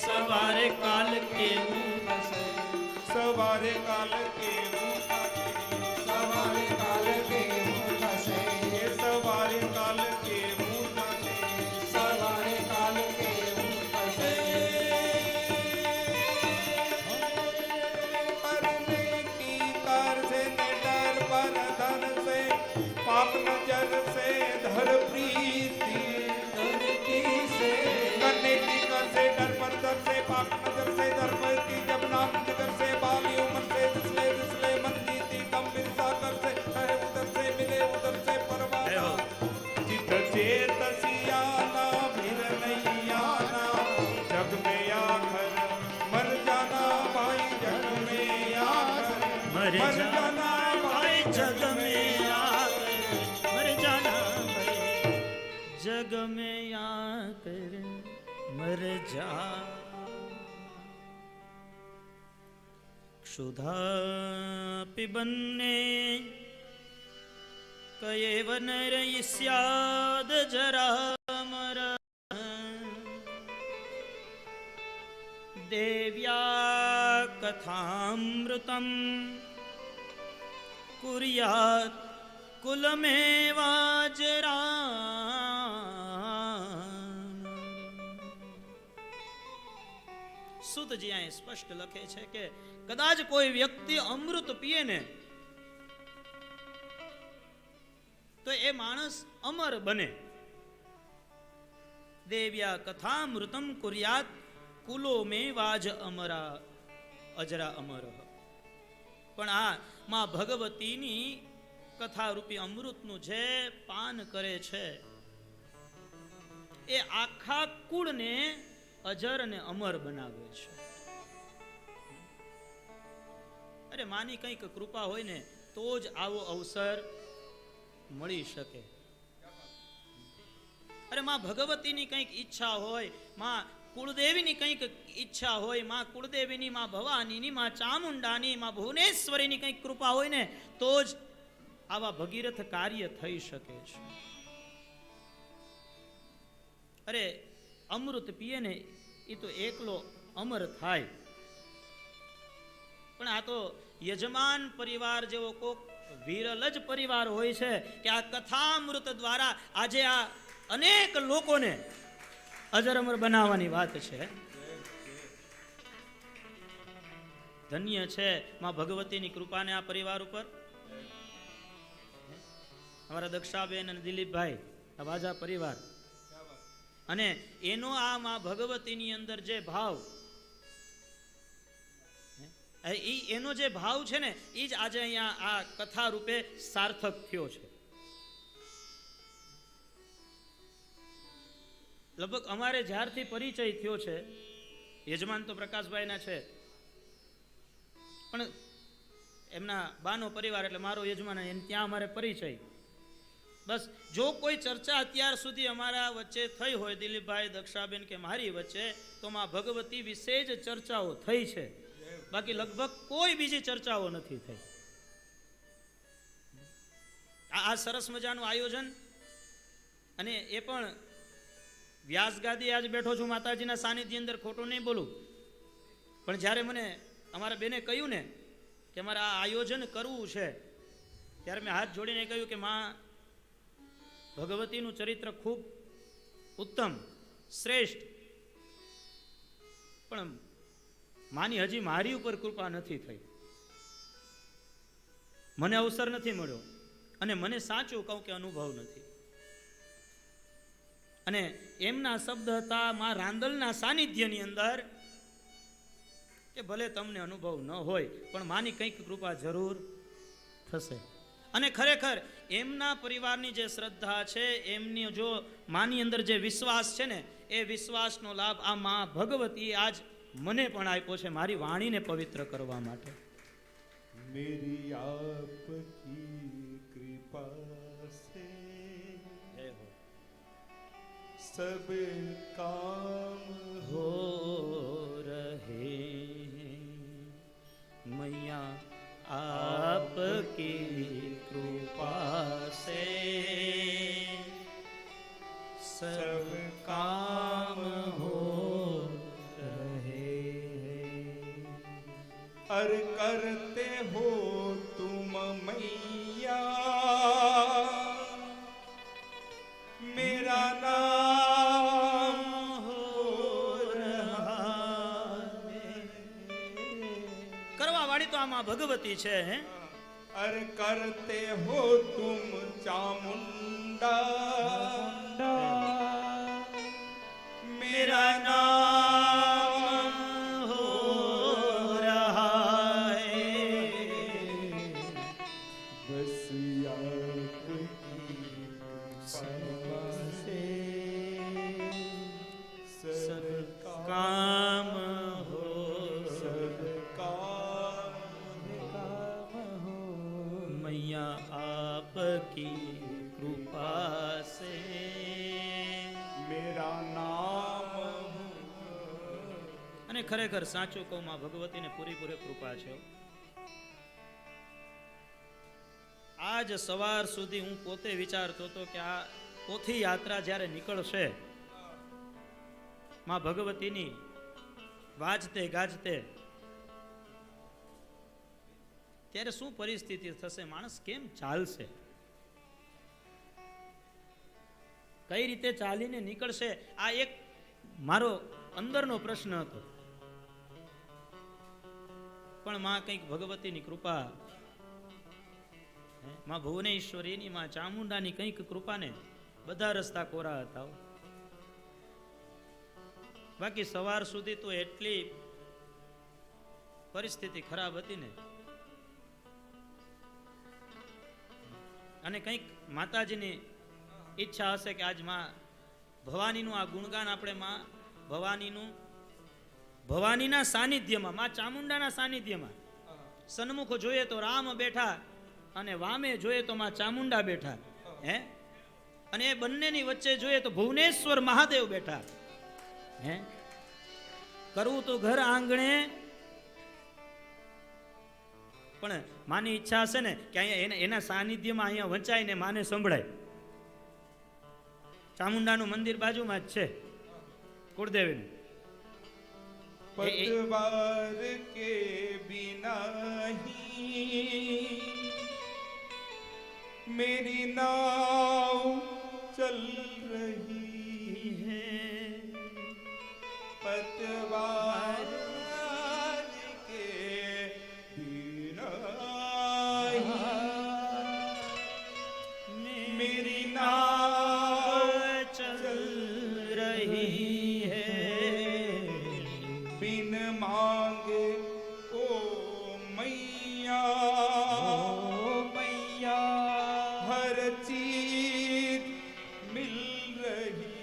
સવારે કાલ કેવું થશે સવારે કાલ કેવું થશે સવારે કાલ કેવું થશે એ સવારે કાલ કેવું થશે સવારે કાલ કેવું થશે मरने की कार से ने डर पर धन से पाप नजर से धर प्रीति धरती से करने की कर से डर पर धर से पाप नजर से धर प्रीति जब नाम जिगर से बाली उम्र से जिसले मन जीती गंभीर सागर से कहे उधर से मिले उधर से परवाना चित चेत सियाना फिर नहीं आना जग में आकर मर जाना भाई जग में आकर मर मर जाना जाना भाई भाई जग में आकर मर जाना भाई जग में आकर मर जा. क्षुधा पिबन्ने कयेव नरयि स्याद जरामर देव्या कथामृतं कुर्यात् कुलमेवाजरा. સુતજી અહીં સ્પષ્ટ લખે છે કે કદાચ કોઈ વ્યક્તિ અમૃત પીએ ને તો એ માણસ અમર બને. દેવ્યા કથામૃતમ કુર્યાત કુલો મે વાજ અમરા અજરા અમર. પણ આ માં ભગવતીની કથારૂપી અમૃતનું જે પાન કરે છે આખા કુળને અજર અને અમર બનાવે છે. અરે માની કંઈક કૃપા હોય ને તો જ આવો અવસર મળી શકે. અરે માં ભગવતીની કંઈક ઈચ્છા હોય, માં કુળદેવીની કંઈક ઈચ્છા હોય, માં કુળદેવીની, માં ભવાનીની, માં ચામુંડાની, માં ભુવનેશ્વરીની કંઈક કૃપા હોય ને તો જ આવા ભગીરથ કાર્ય થઈ શકે છે. અરે અમૃત પીએ ને એ તો એકલો અમર થાય, પણ આ તો યજમાન પરિવાર જેવો કોક વિરલ જ પરિવાર હોય છે કે આ કથામૃત દ્વારા આજે આ અનેક લોકોને અજર અમર બનાવવાની વાત છે. ધન્ય છે માં ભગવતીની કૃપાને આ પરિવાર ઉપર. અમારા દક્ષાબેન અને દિલીપભાઈ આ વાજા પરિવાર, અને એનો આ માં ભગવતીની અંદર જે ભાવ, એનો જે ભાવ છે ને એ જ આજે અહીંયા આ કથા રૂપે સાર્થક થયો છે. લગભગ અમારે જ્યારથી પરિચય થયો છે, યજમાન તો પ્રકાશભાઈના છે, પણ એમના બાનો પરિવાર એટલે મારો યજમાન, ત્યાં અમારે પરિચય. બસ જો કોઈ ચર્ચા અત્યાર સુધી અમારા વચ્ચે થઈ હોય, દિલીપભાઈ, દક્ષાબેન કે મારી વચ્ચે, તો માં ભગવતી વિશે જ ચર્ચાઓ થઈ છે, બાકી લગભગ કોઈ બીજી ચર્ચાઓ નથી થઈ. આ સરસ મજાનું આયોજન, અને એ પણ વ્યાસગાદી આજ બેઠો છું માતાજીના સાનિધ્ય અંદર, ખોટું નહીં બોલું, પણ જ્યારે મને અમારા બેને કહ્યું ને કે અમારે આ આયોજન કરવું છે, ત્યારે મેં હાથ જોડીને કહ્યું કે માં ભગવતીનું ચરિત્ર ખૂબ ઉત્તમ, શ્રેષ્ઠ, પણ માની હજી મારી ઉપર કૃપા નથી થઈ, મને અવસર નથી મળ્યો, અને મને સાચું કહું કે અનુભવ નથી. અને એમના શબ્દ હતા માં રાંદલના સાનિધ્યની અંદર કે ભલે તમને અનુભવ ન હોય પણ માની કંઈક કૃપા જરૂર થશે. અને ખરેખર એમના પરિવારની જે શ્રદ્ધા છે, એમની જો માની અંદર જે વિશ્વાસ છે ને, એ વિશ્વાસનો લાભ આ માં ભગવતી આજ મને પણ આપ્યો છે, મારી વાણીને પવિત્ર કરવા માટે. मेरी आपकी कृपा से सब काम हो रहे मैया आपकी कृपा से सब काम हो रहे और करते हो तुम मैया मेरा नाम हो रहा કરવા વાળી તો આમાં ભગવતી છે. હે और करते हो तुम चामुंडा मेरा नाम हो रहा है बस आपकी कृपा से सब કામ હો सब काम मैया आपकी कृपा से मेरा नाम અને ખરેખર સાચું કહું માં ભગવતીને પૂરેપૂરી કૃપા છે. આજ સવાર સુધી હું પોતે વિચારતો હતો કે આ પોથી યાત્રા જ્યારે નીકળશે માં ભગવતીની વાજતે ગાજતે, ત્યારે શું પરિસ્થિતિ થશે, માણસ કેમ ચાલશે, કઈ રીતે ચાલીને નીકળશે, આ એક મારો અંદરનો પ્રશ્ન હતો. પણ માં કંઈક ભગવતીની કૃપા, માં ભુવનેશ્વરીની, માં ચામુંડાની કંઈક કૃપાને બધા રસ્તા કોરા હતા. બાકી સવાર સુધી તો એટલી પરિસ્થિતિ ખરાબ હતી ને, અને કંઈક માતાજીની ઈચ્છા હશે કે આજ માં ભવાનીનું આ ગુણગાન આપણે માં ભવાનીના સાનિધ્યમાં, માં ચામુંડાના સાનિધ્યમાં સન્મુખ જોઈએ તો રામ બેઠા અને વામે જોઈએ તો માં ચામુંડા બેઠા, હે, અને એ બંનેની વચ્ચે જોઈએ તો ભુવનેશ્વર મહાદેવ બેઠા, હે. કરવું તો ઘર આંગણે, પણ માની ઈચ્છા હશે ને કે અહીંયા એના સાનિધ્યમાં અહીંયા વંચાઈને માને સંભળાય. ચામુંડાનું મંદિર બાજુમાં જ છે, કુળદેવીનું. पतवार के बिना ही मेरी नाव चल रही है, पतवार के बिना ही मेरी नाव चल रही है, बिन मांगे ओ मैया हर चीज मिल रही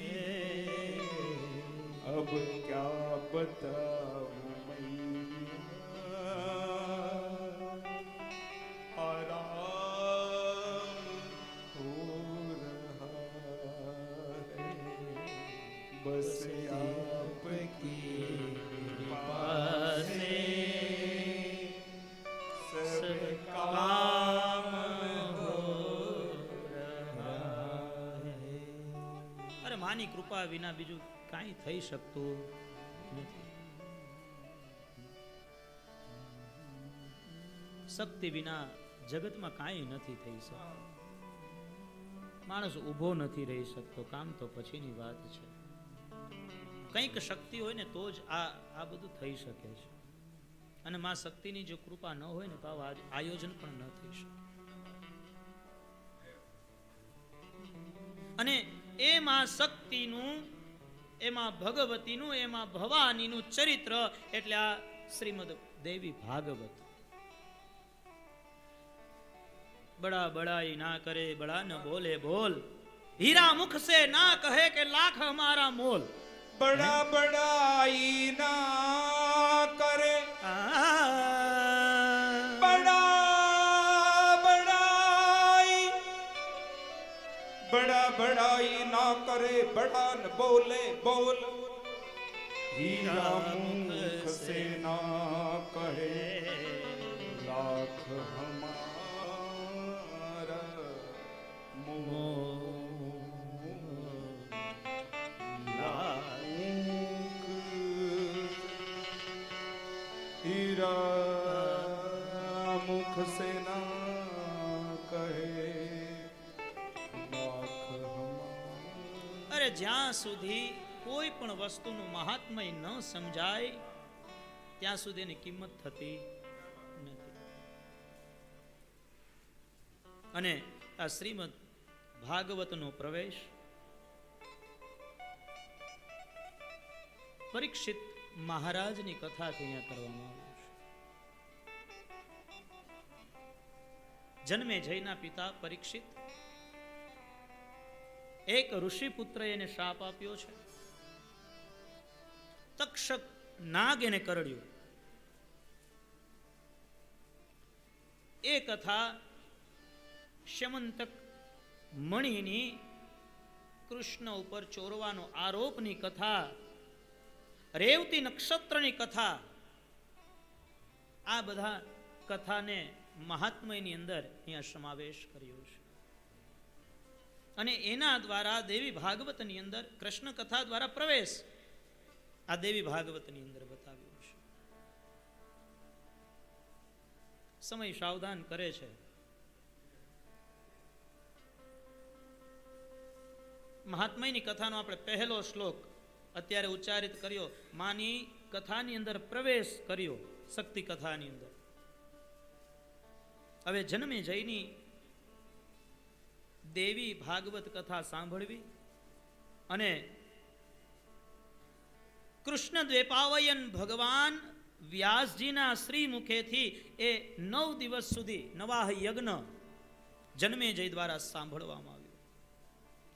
है, अब क्या बताऊं मैया, आराम हो रहा है, बस आपकी कृपा से सब काम हो रहा है. અરે માની કૃપા વિના બીજું કાંઈ થઈ શકતું નથી. શક્તિ વિના જગતમાં કાંઈ નથી થઈ શકતું. માણસ ઊભો નથી રહી શકતો, કામ તો પછીની વાત છે. કંઈક શક્તિ હોય ને તો જ આ બધું થઈ શકે છે. અને માં શક્તિની જો કૃપા ન હોય ને તો આવું આયોજન પણ ન થઈ શકે. અને એમાં શક્તિનું, એમાં ભગવતીનું, એમાં ભવાનીનું ચરિત્ર એટલે આ શ્રીમદ દેવી ભાગવત. બડા બડાઈ ના કરે, બડા ન બોલે બોલ, હીરા મુખ સે ના કહે કે લાખ હમારા મોલ. बड़ा बड़ाई ना करे, बड़ा बड़ाई ना करे, बड़ा न बोले बोल, हीरा मुख से ना कहे लाख हमारा मोह, हीरा मुख से ना कहे लाख हमारा. અરે જ્યાં સુધી કોઈ પણ વસ્તુનું મહાત્મય ન સમજાય ત્યાં સુધી એની કિંમત થતી નથી. અને આ શ્રીમદ ભાગવતનો પ્રવેશ પરીક્ષિત મહારાજની કથાથી અહીંયા કરવામાં આવ્યો છે. જન્મે જયના પિતા પરીક્ષિત, એક ઋષિ પુત્ર એને શાપ આપ્યો છે. તક્ષક નાગ એને કરડ્યો. એ કથા શ્યમંતક મણિની કૃષ્ણ ઉપર ચોરવાનો આરોપની કથા, રેવતી નક્ષત્રની કથા, આ બધા કથાને મહાત્મયની અંદર અહીંયા સમાવેશ કર્યો છે. અને એના દ્વારા દેવી ભાગવતની અંદર કૃષ્ણ કથા દ્વારા પ્રવેશ આ દેવી ભાગવતની અંદર બતાવ્યો છે. સમય સાવધાન કરે છે. મહાત્મયની કથાનો આપણે પહેલો શ્લોક અત્યારે ઉચ્ચારિત કર્યો, માની કથાની અંદર પ્રવેશ કર્યો, શક્તિ કથાની અંદર. હવે જન્મે જયની દેવી ભાગવત કથા સાંભળવી અને કૃષ્ણ દ્વૈપાવયન ભગવાન વ્યાસજીના શ્રી મુખેથી એ 9 દિવસ સુધી નવાહ યજ્ઞ જન્મે જય દ્વારા સાંભળવામાં આવ્યો.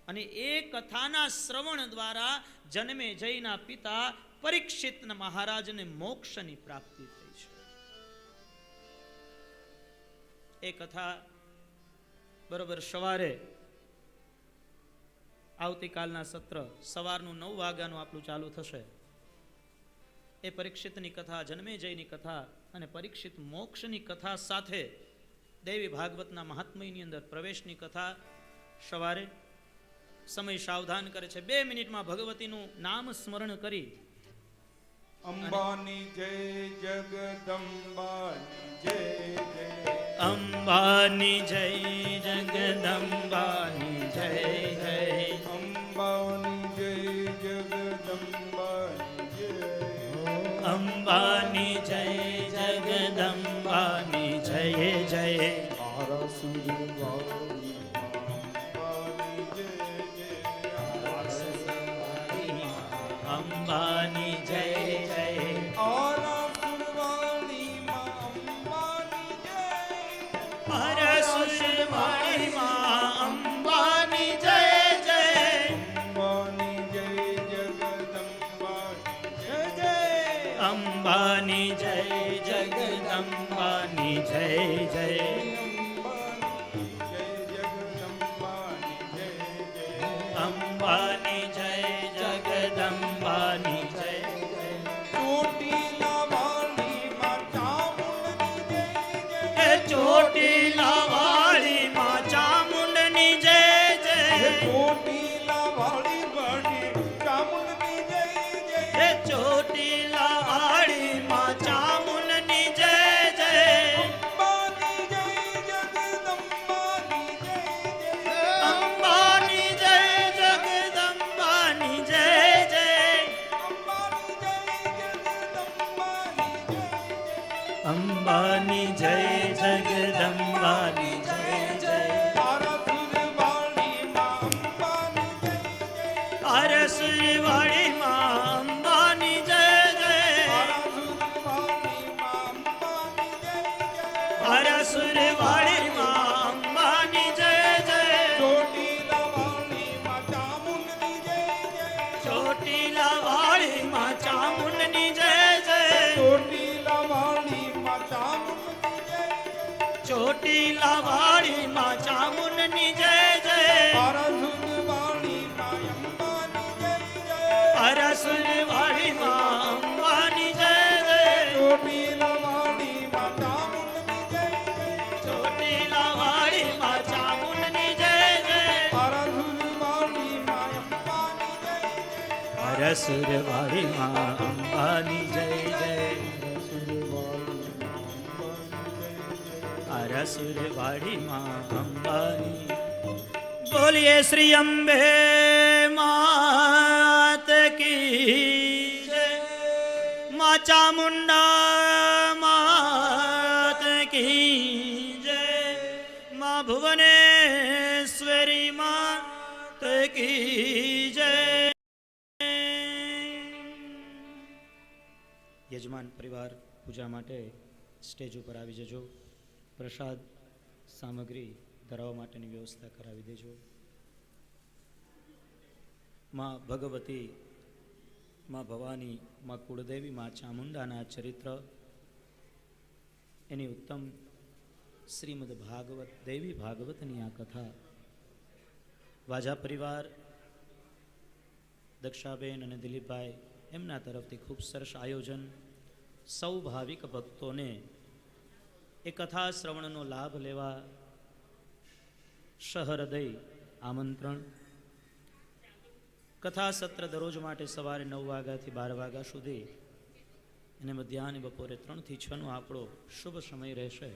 અને એ કથાના શ્રવણ દ્વારા જન્મે જયના પિતા પરીક્ષિત મહારાજને મોક્ષની પ્રાપ્તિ થઈ છે. એ કથા બરોબર સવારે આવતીકાલના સત્ર સવારનું 9 વાગ્યાનું આપણું ચાલુ થશે. એ પરીક્ષિતની કથા, જન્મે જયની કથા અને પરીક્ષિત મોક્ષની કથા સાથે દેવી ભાગવતના મહાત્મ્યની અંદર પ્રવેશની કથા સવારે. સમય સાવધાન કરે છે. 2 મિનિટમાં ભગવતીનું નામ સ્મરણ કરી અંબાની જય જગદંબાની જય જય અંબાની જય જગદંબાની જય જય અંબાની જય જગદંબાની જય અંબાની જય જગદંબાની જય જય અંબાની જય જય હરસુરવાણી માં અંબાની જય જય અંબાની જય જગદંબાની જય જય અંબાની જય જગદંબાની જય ચોટીલા વાળી માં ચામુંડની જય જય ચોટીલા વાળી માં ચામુંડની જય જય અંબાની જય જગદંબાની જય જય અંબાની જય જગદંબાની જય જય હરસુરવાણી માં અંબાની જય જય હરસુરવાણી માં અંબાની જય જય ચોટીલા વાળી માં ચામુંડની જય જય ચોટીલા વાળી માં ચામુંડની જય જય હરસુરવાળી માં અંબાની જય જય ચોટીલા વાળી માં ચામુંડની જય જય હરસુરવાળી માં અંબાની જય જય હરસુરવાળી માં અંબાની. બોલીએ શ્રી અંબે માત કી જય, મા ચામુંડા માત કી જય, મા ભુવનેશ્વરી માત કી જય. યજમાન પરિવાર પૂજા માટે સ્ટેજ ઉપર આવી જજો. પ્રસાદ સામગ્રી ધરાવવા માટેની વ્યવસ્થા કરાવી દેજો. માં ભગવતી, માં ભવાની, માં કુળદેવી, માં ચામુંડાના ચરિત્ર, એની ઉત્તમ શ્રીમદ ભાગવત, દેવી ભાગવતની આ કથા વાજા પરિવાર, દક્ષાબેન અને દિલીપભાઈ એમના તરફથી ખૂબ સરસ આયોજન. સૌ ભાવિક ભક્તોને એ કથા શ્રવણનો લાભ લેવા સહૃદય આમંત્રણ. કથા સત્ર દરરોજ માટે સવારે 9 વાગ્યાથી 12 વાગ્યા સુધી અને મધ્યાહને બપોરે 3 થી 6 નો આપણો શુભ સમય રહેશે.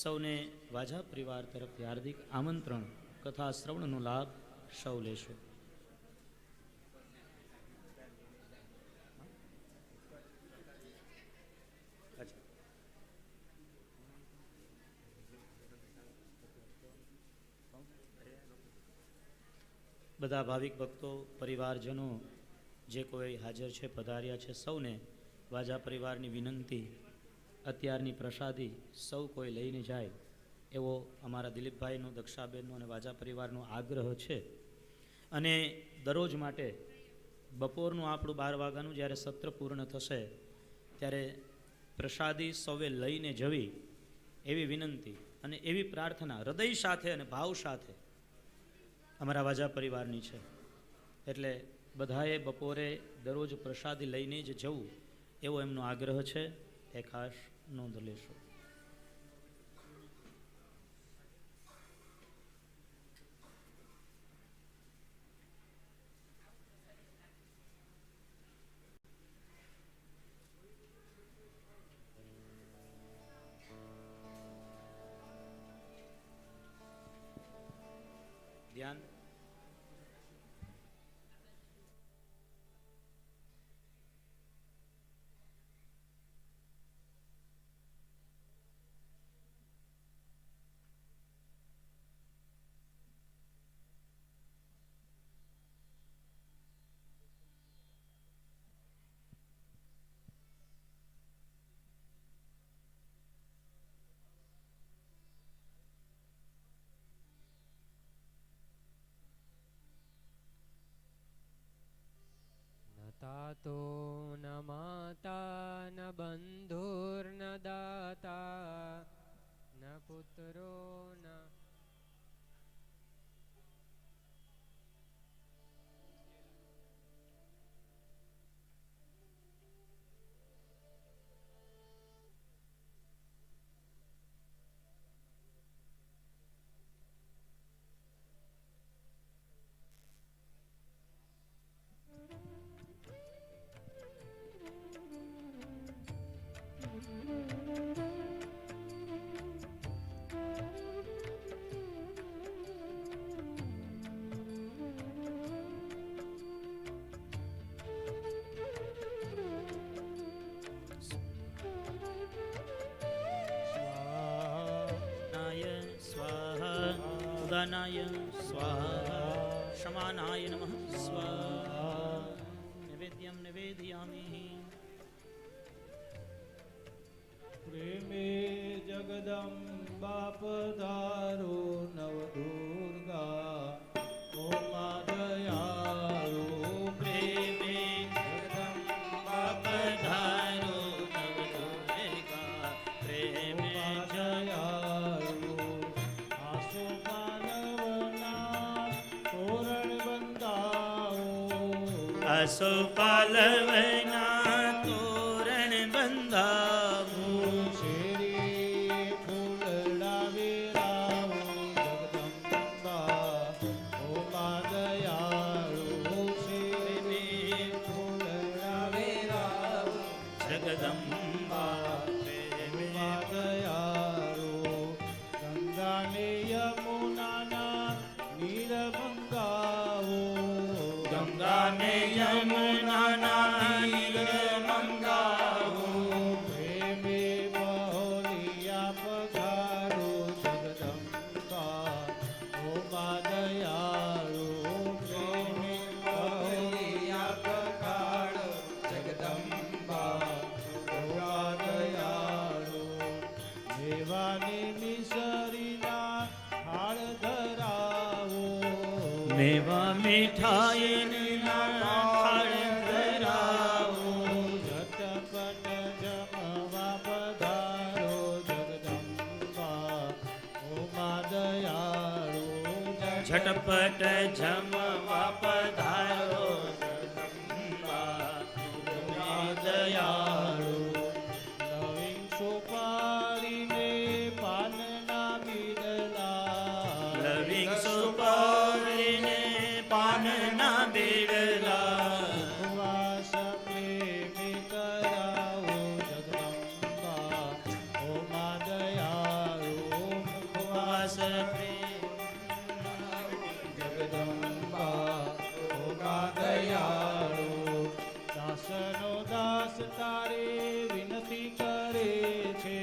સૌને વાજા પરિવાર તરફથી હાર્દિક આમંત્રણ. કથા શ્રવણનો લાભ સૌ લેશો. બધા ભાવિક ભક્તો, પરિવારજનો જે કોઈ હાજર છે, પધાર્યા છે, સૌને વાજા પરિવારની વિનંતી, અત્યારની પ્રસાદી સૌ કોઈ લઈને જાય એવો અમારા દિલીપભાઈનો, દક્ષાબેનનો અને વાજા પરિવારનો આગ્રહ છે. અને દરરોજ માટે બપોરનું આપણું 12 વાગ્યાનું જ્યારે સત્ર પૂર્ણ થશે ત્યારે પ્રસાદી સૌએ લઈને જવી એવી વિનંતી અને એવી પ્રાર્થના હૃદય સાથે અને ભાવ સાથે અમારા વાજા પરિવારની છે. એટલે બધાએ બપોરે દરરોજ પ્રસાદી લઈને જ જવું એવો એમનો આગ્રહ છે, એ ખાસ નોંધ લેશો. ધ્યાન. તાતો ન માતા ન બંધુર્ન દાતા ન પુત્રો ન ઉદાનાય સ્વાહા, શમાનાય નમઃ સ્વાહા. નૈવેદ્યમ નિવેદયામિ. પ્રેમે જગદંબા પધારો નવદુર્ગા ઓમા દયાળુ. પ્રેમે જગદંબા પધારો નવદુર્ગા, પ્રેમે દયાળુ. આસો માનવના તોરણ બંધાવો. આસો પાલવના તોરણ બંધાવો. શેરી ફૂલડા વેરાવો જગદંબા ઓમા દયાળુ. શેરી ફૂલડા વેરાવો જગદંબા ઓમા દયાળુ. ગંગાને યમુનાના નીર મંગાવો. ગંગાને યમુનાના નીર મંગાવો. પ્રેમે બહોલિયા પધારો જગદંબા ઓમા દયાળુ. પ્રેમે બહોલિયા પધારો જગદંબા ઓમા દયાળુ. દેવાની મિસરીના થાળ ધરાવો. મેવા મીઠાઈના થાળ ધરાવો. ઝટપટ જમવા પધારો જગદંબા ઓમા દયાળુ. ઝટપટ જમવા પધારો જગદંબા ઓમા દયાળુ. લવિંગ સુપારીને પાનના બીડલા. લવિંગ સુપારીને પાનના બીડલા. ઉપવાસ પ્રેમે કરાવો જગદંબા ઓમા દયાળુ. ઉપવાસ જગદંબા ઓમા દયાળુ. દાસનો દાસ તારે વિનતી કરે છે.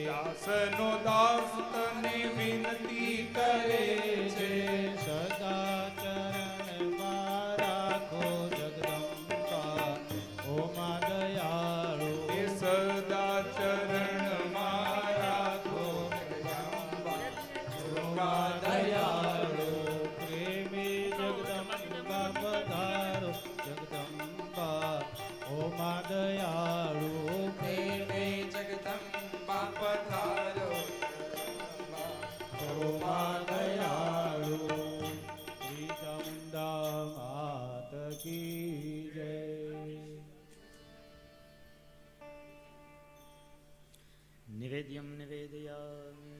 દાસનો દાસ તને વિનતી કરે છે. સદા ચરણમાં નૈવેદ્યમ નિવેદયામિ.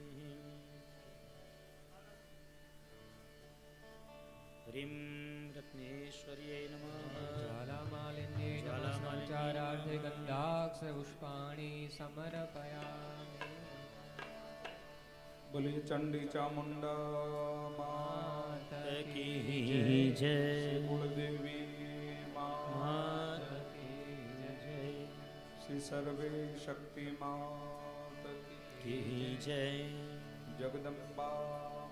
હરિમ રત્નેશ્વર્યે નમઃ. જ્વાલામાલિન્યે નમઃ સંચારાર્થે ગંધાક્ષ પુષ્પાણિ સમર્પયામિ. બોલીએ ચંડી ચામુંડા માત કી જય. કુળદેવી માત માત કી જય. શ્રી સર્વે શક્તિ માત કી જય. જગદંબા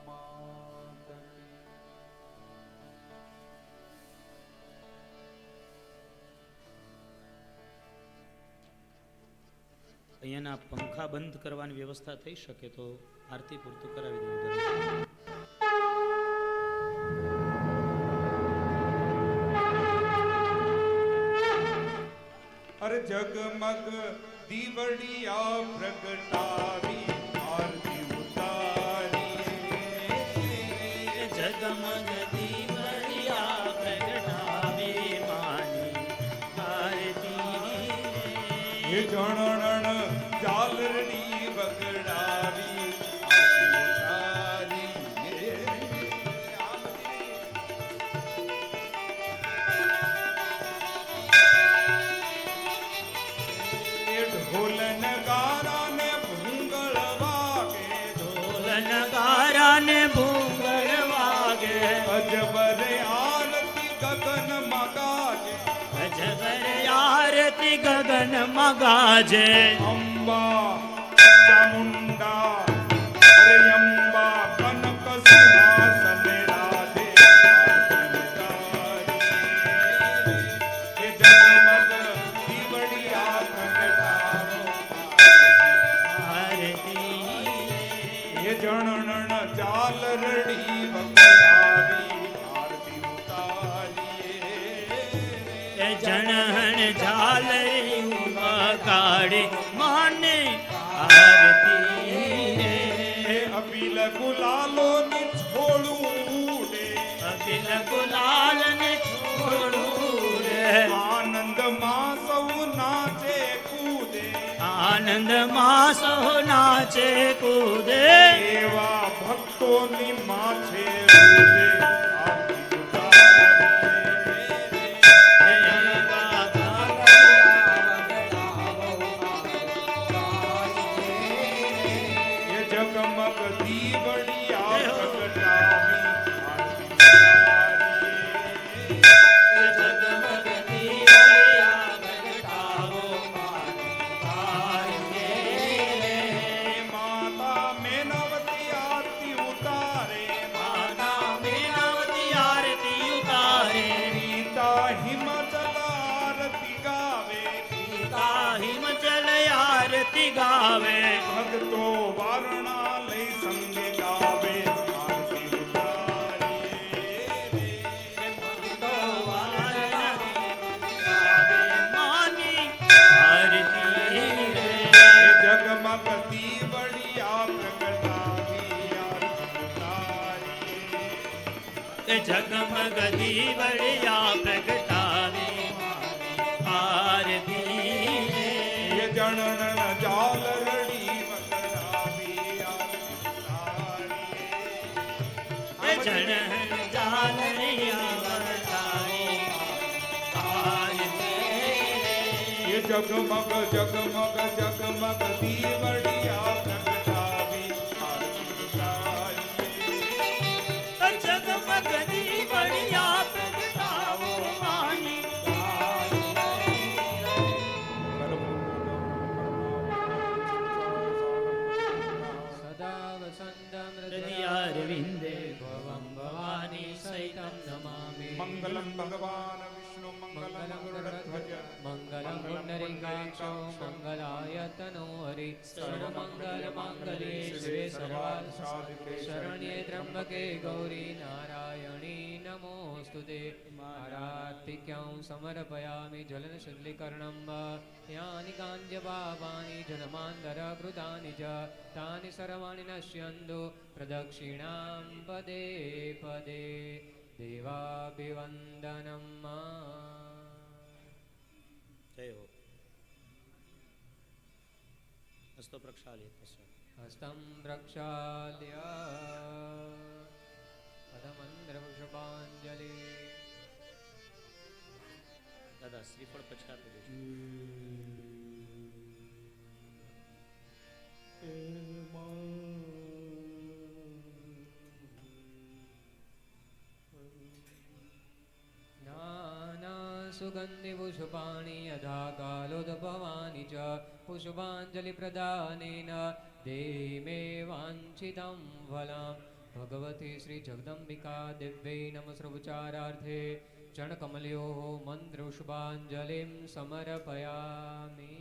માત અહીંયાના પંખા બંધ કરવાની વ્યવસ્થા થઈ શકે તો આરતી પૂરતું કરાવી દેવું. અરે જગમગ દીવડિયા પ્રગટાવી આરતી ઉતારી. જગમગ દીવડિયા પ્રગટાવી માની આરતી. હે જણણ ઝાલરડી વગડાવી આરતી ઉતારી. ઢોલ નગારા ને ભૂંગળ વાગે. ઢોલ નગારા ને ભૂંગળ વાગે. અજબર આરતી ગગન મગાજે. અજબર આરતી ગગન મગાજે. અંબા ચામુંડા અરે અંબા કનક સિંહાસન રાધે આરતી ઉતારી. હે જગમગ દીવડિયા પ્રગટાવો આરતી. હે જણણ ઝાલરડી વગડાવી આરતી ઉતારીએ. જણહણ ઝાલરી મગાડી માને આરતી. હે અબીલ ગુલાલો ની છોડું ઉડે. અબિલ ગુલાલ ને છોડું રે. આનંદ માં સૌ નાચે કૂદે. આનંદ માં સૌ નાચે કૂદે. એવા ભક્તોની માથે રૂદે આરતી ઉતારીએ. એ જગમગ દીવડિયા પ્રગટાવી આરતી ઉતારીએ. જગમગ દીવડિયા પ્રગટાવો મારી હે માતા મેનવતી આરતી ઉતારે. માતા મેનાવતી આરતી ઉતારે. પિતા હિમાચલ આરતી ગાવે. પિતા હિમચલ આરતી ગાવે. ભક્તો વારણા લઈ સંગે ગાવે આરતી ઉતારીએ. ભક્તો વારણા ગાવે માની આરતી રે. હે જગમગ દીવડિયા પ્રગટાવી આરતી ઉતારીએ. જગમગ દીવડિયા પ્રગટાવી આરતી. હે જણણ ઝાલરડી વગડાવી આરતી ઉતારીએ. જણ જાલરિયા વરતારી આરતી. હે જગમગ જગમગ જગમગ દીવડિયા પ્રગટાવી આરતી ઉતારીએ. જગમગ દીવડિયા પ્રગટાવો માની સદા વસંતમ હૃદયારવિંદે ભવમ ભવાની સહિતમ નમામિ. મંગલમ ભગવાન વિષ્ણુ મંગલમ મંગલમ ગરુડધ્વજ મંગલમ પુંડરીકાક્ષો મંગલાયતનો હરિ સર્વમંગલ માંગલ્યે શિવે સર્વાર્થ સાધિકે શરણ્યે ત્રંબકે ગૌરી નારાયણી નમોસ્તુતે. આરાતિક્યં સમર્પયામિ જ્વલન શુદ્ધીકરણં યાની કાંજપાપાની જન્માંતર કૃતાની ચ તાની સર્વાણિ નશ્યન્તુ પ્રદક્ષિણાં પદે પદે. દેવાભિવંદનમ. જય હો. હસ્તો પ્રક્ષાલ્ય પશ્ચાત હસ્તં પ્રક્ષાલ્ય પદમંદ્રવૃષભાંજલિ. દાદા શ્રીફળ પછી આપી દેજો. सुगन्धिपुष्पाणि यथा कालोद्भवानि च पुष्पाञ्जलिप्रदानेन देहि मे वाञ्छितं फलं. भगवती श्रीजगदम्बिका दिव्यै नमस्रोपचारार्थे चरणकमलयोः मन्त्रपुष्पाञ्जलिं समर्पयामि.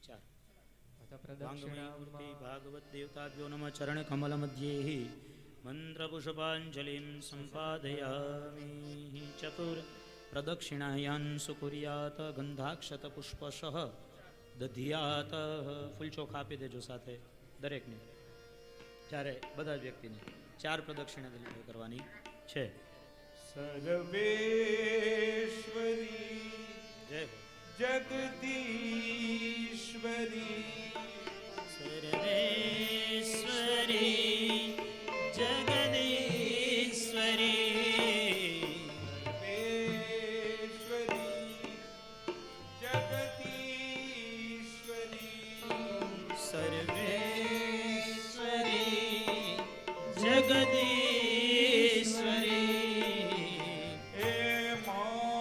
ચાર अथ प्रदक्षिणां વાંગમયમૂર્તિ ભાગવત દેવતાભ્યો નમઃ ચરણ કમલ મધ્યે મંત્રપુષ્પાંજલિં સંપાદયામિ. ચતુર પ્રદક્ષિણાયાન સુકુર્યાત ગંધાક્ષત પુષ્પશઃ દધિયાત. ફૂલચોખ આપી દેજો સાથે દરેકને. ત્યારે બધા જ વ્યક્તિને 4 પ્રદક્ષિણા દલિત કરવાની છે. સર્વેશ્વરી જય હો. જગદીશ્વરી સર્વેશ્વરી જગદીશ્વરી સર્વેશ્વરી જગદીશ્વરી જગદીશ્વરી હે માતુ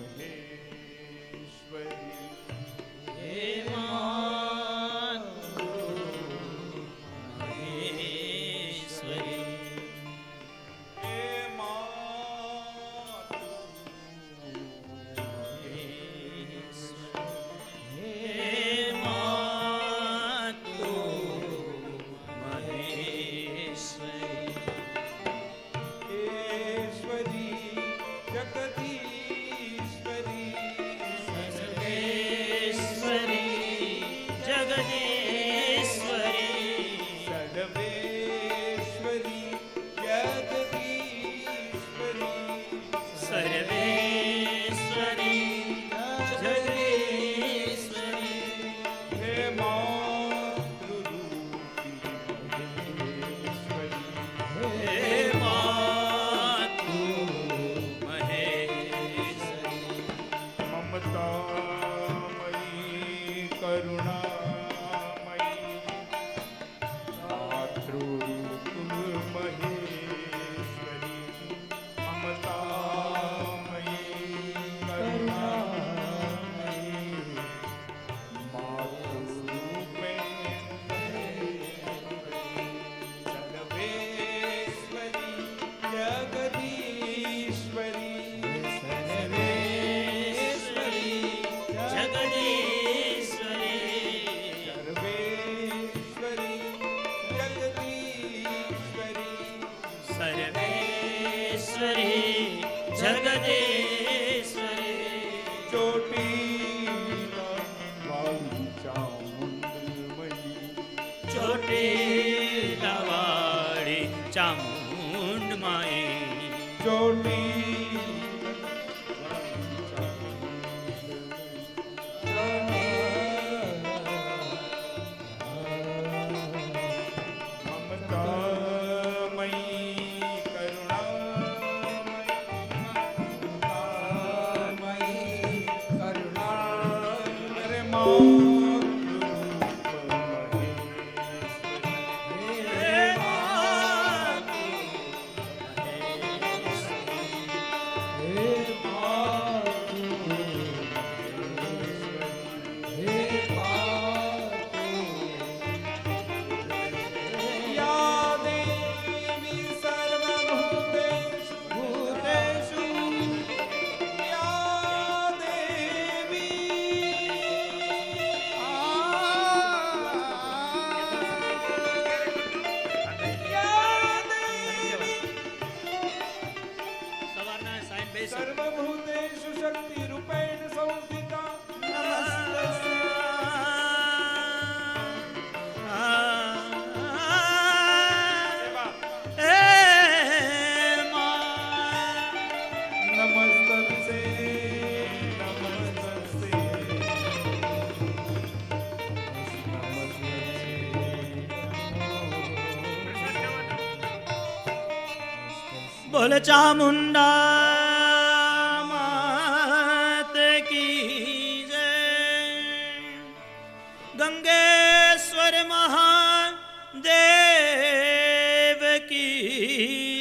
મહેશ્વરી હે માતુ મહેશ્વરી હે માતુ હે માતુ મહેશ્વરી ઈશ્વરી જગદીશ્વરી સર્વેશ્વરી જગદીશ્વરી સર્વેશ્વરી જગદીશ્વરી સર્વેશ્વરી જગદીશ્વરી હે માતૃરૂપી મહેશ્વરી હે માતુ મહેશ્વરી મમતામયી કરુણામયી માતૃરૂપ મહેશ્વરી મમતામયી કરુણામયી માતૃરૂપે સર્વેશ્વરી જગદીશ્વરી સર્વેશ્વરી જગદીશ્વરી સર્વેશ્વરી જગદીશ્વરી સર્વેશ્વરી જગદીશ્વરી ચોટીલા વાલી ચામુંડમયી ચોટીલાવાળી ચામુંડમાઈ મમતામયી કરુણામયી અરે માતૃરૂપ મહેશ્વરી હે માતુ બોલ ચામુંડા માત કી જય. ગંગેશ્વર મહાદેવ કી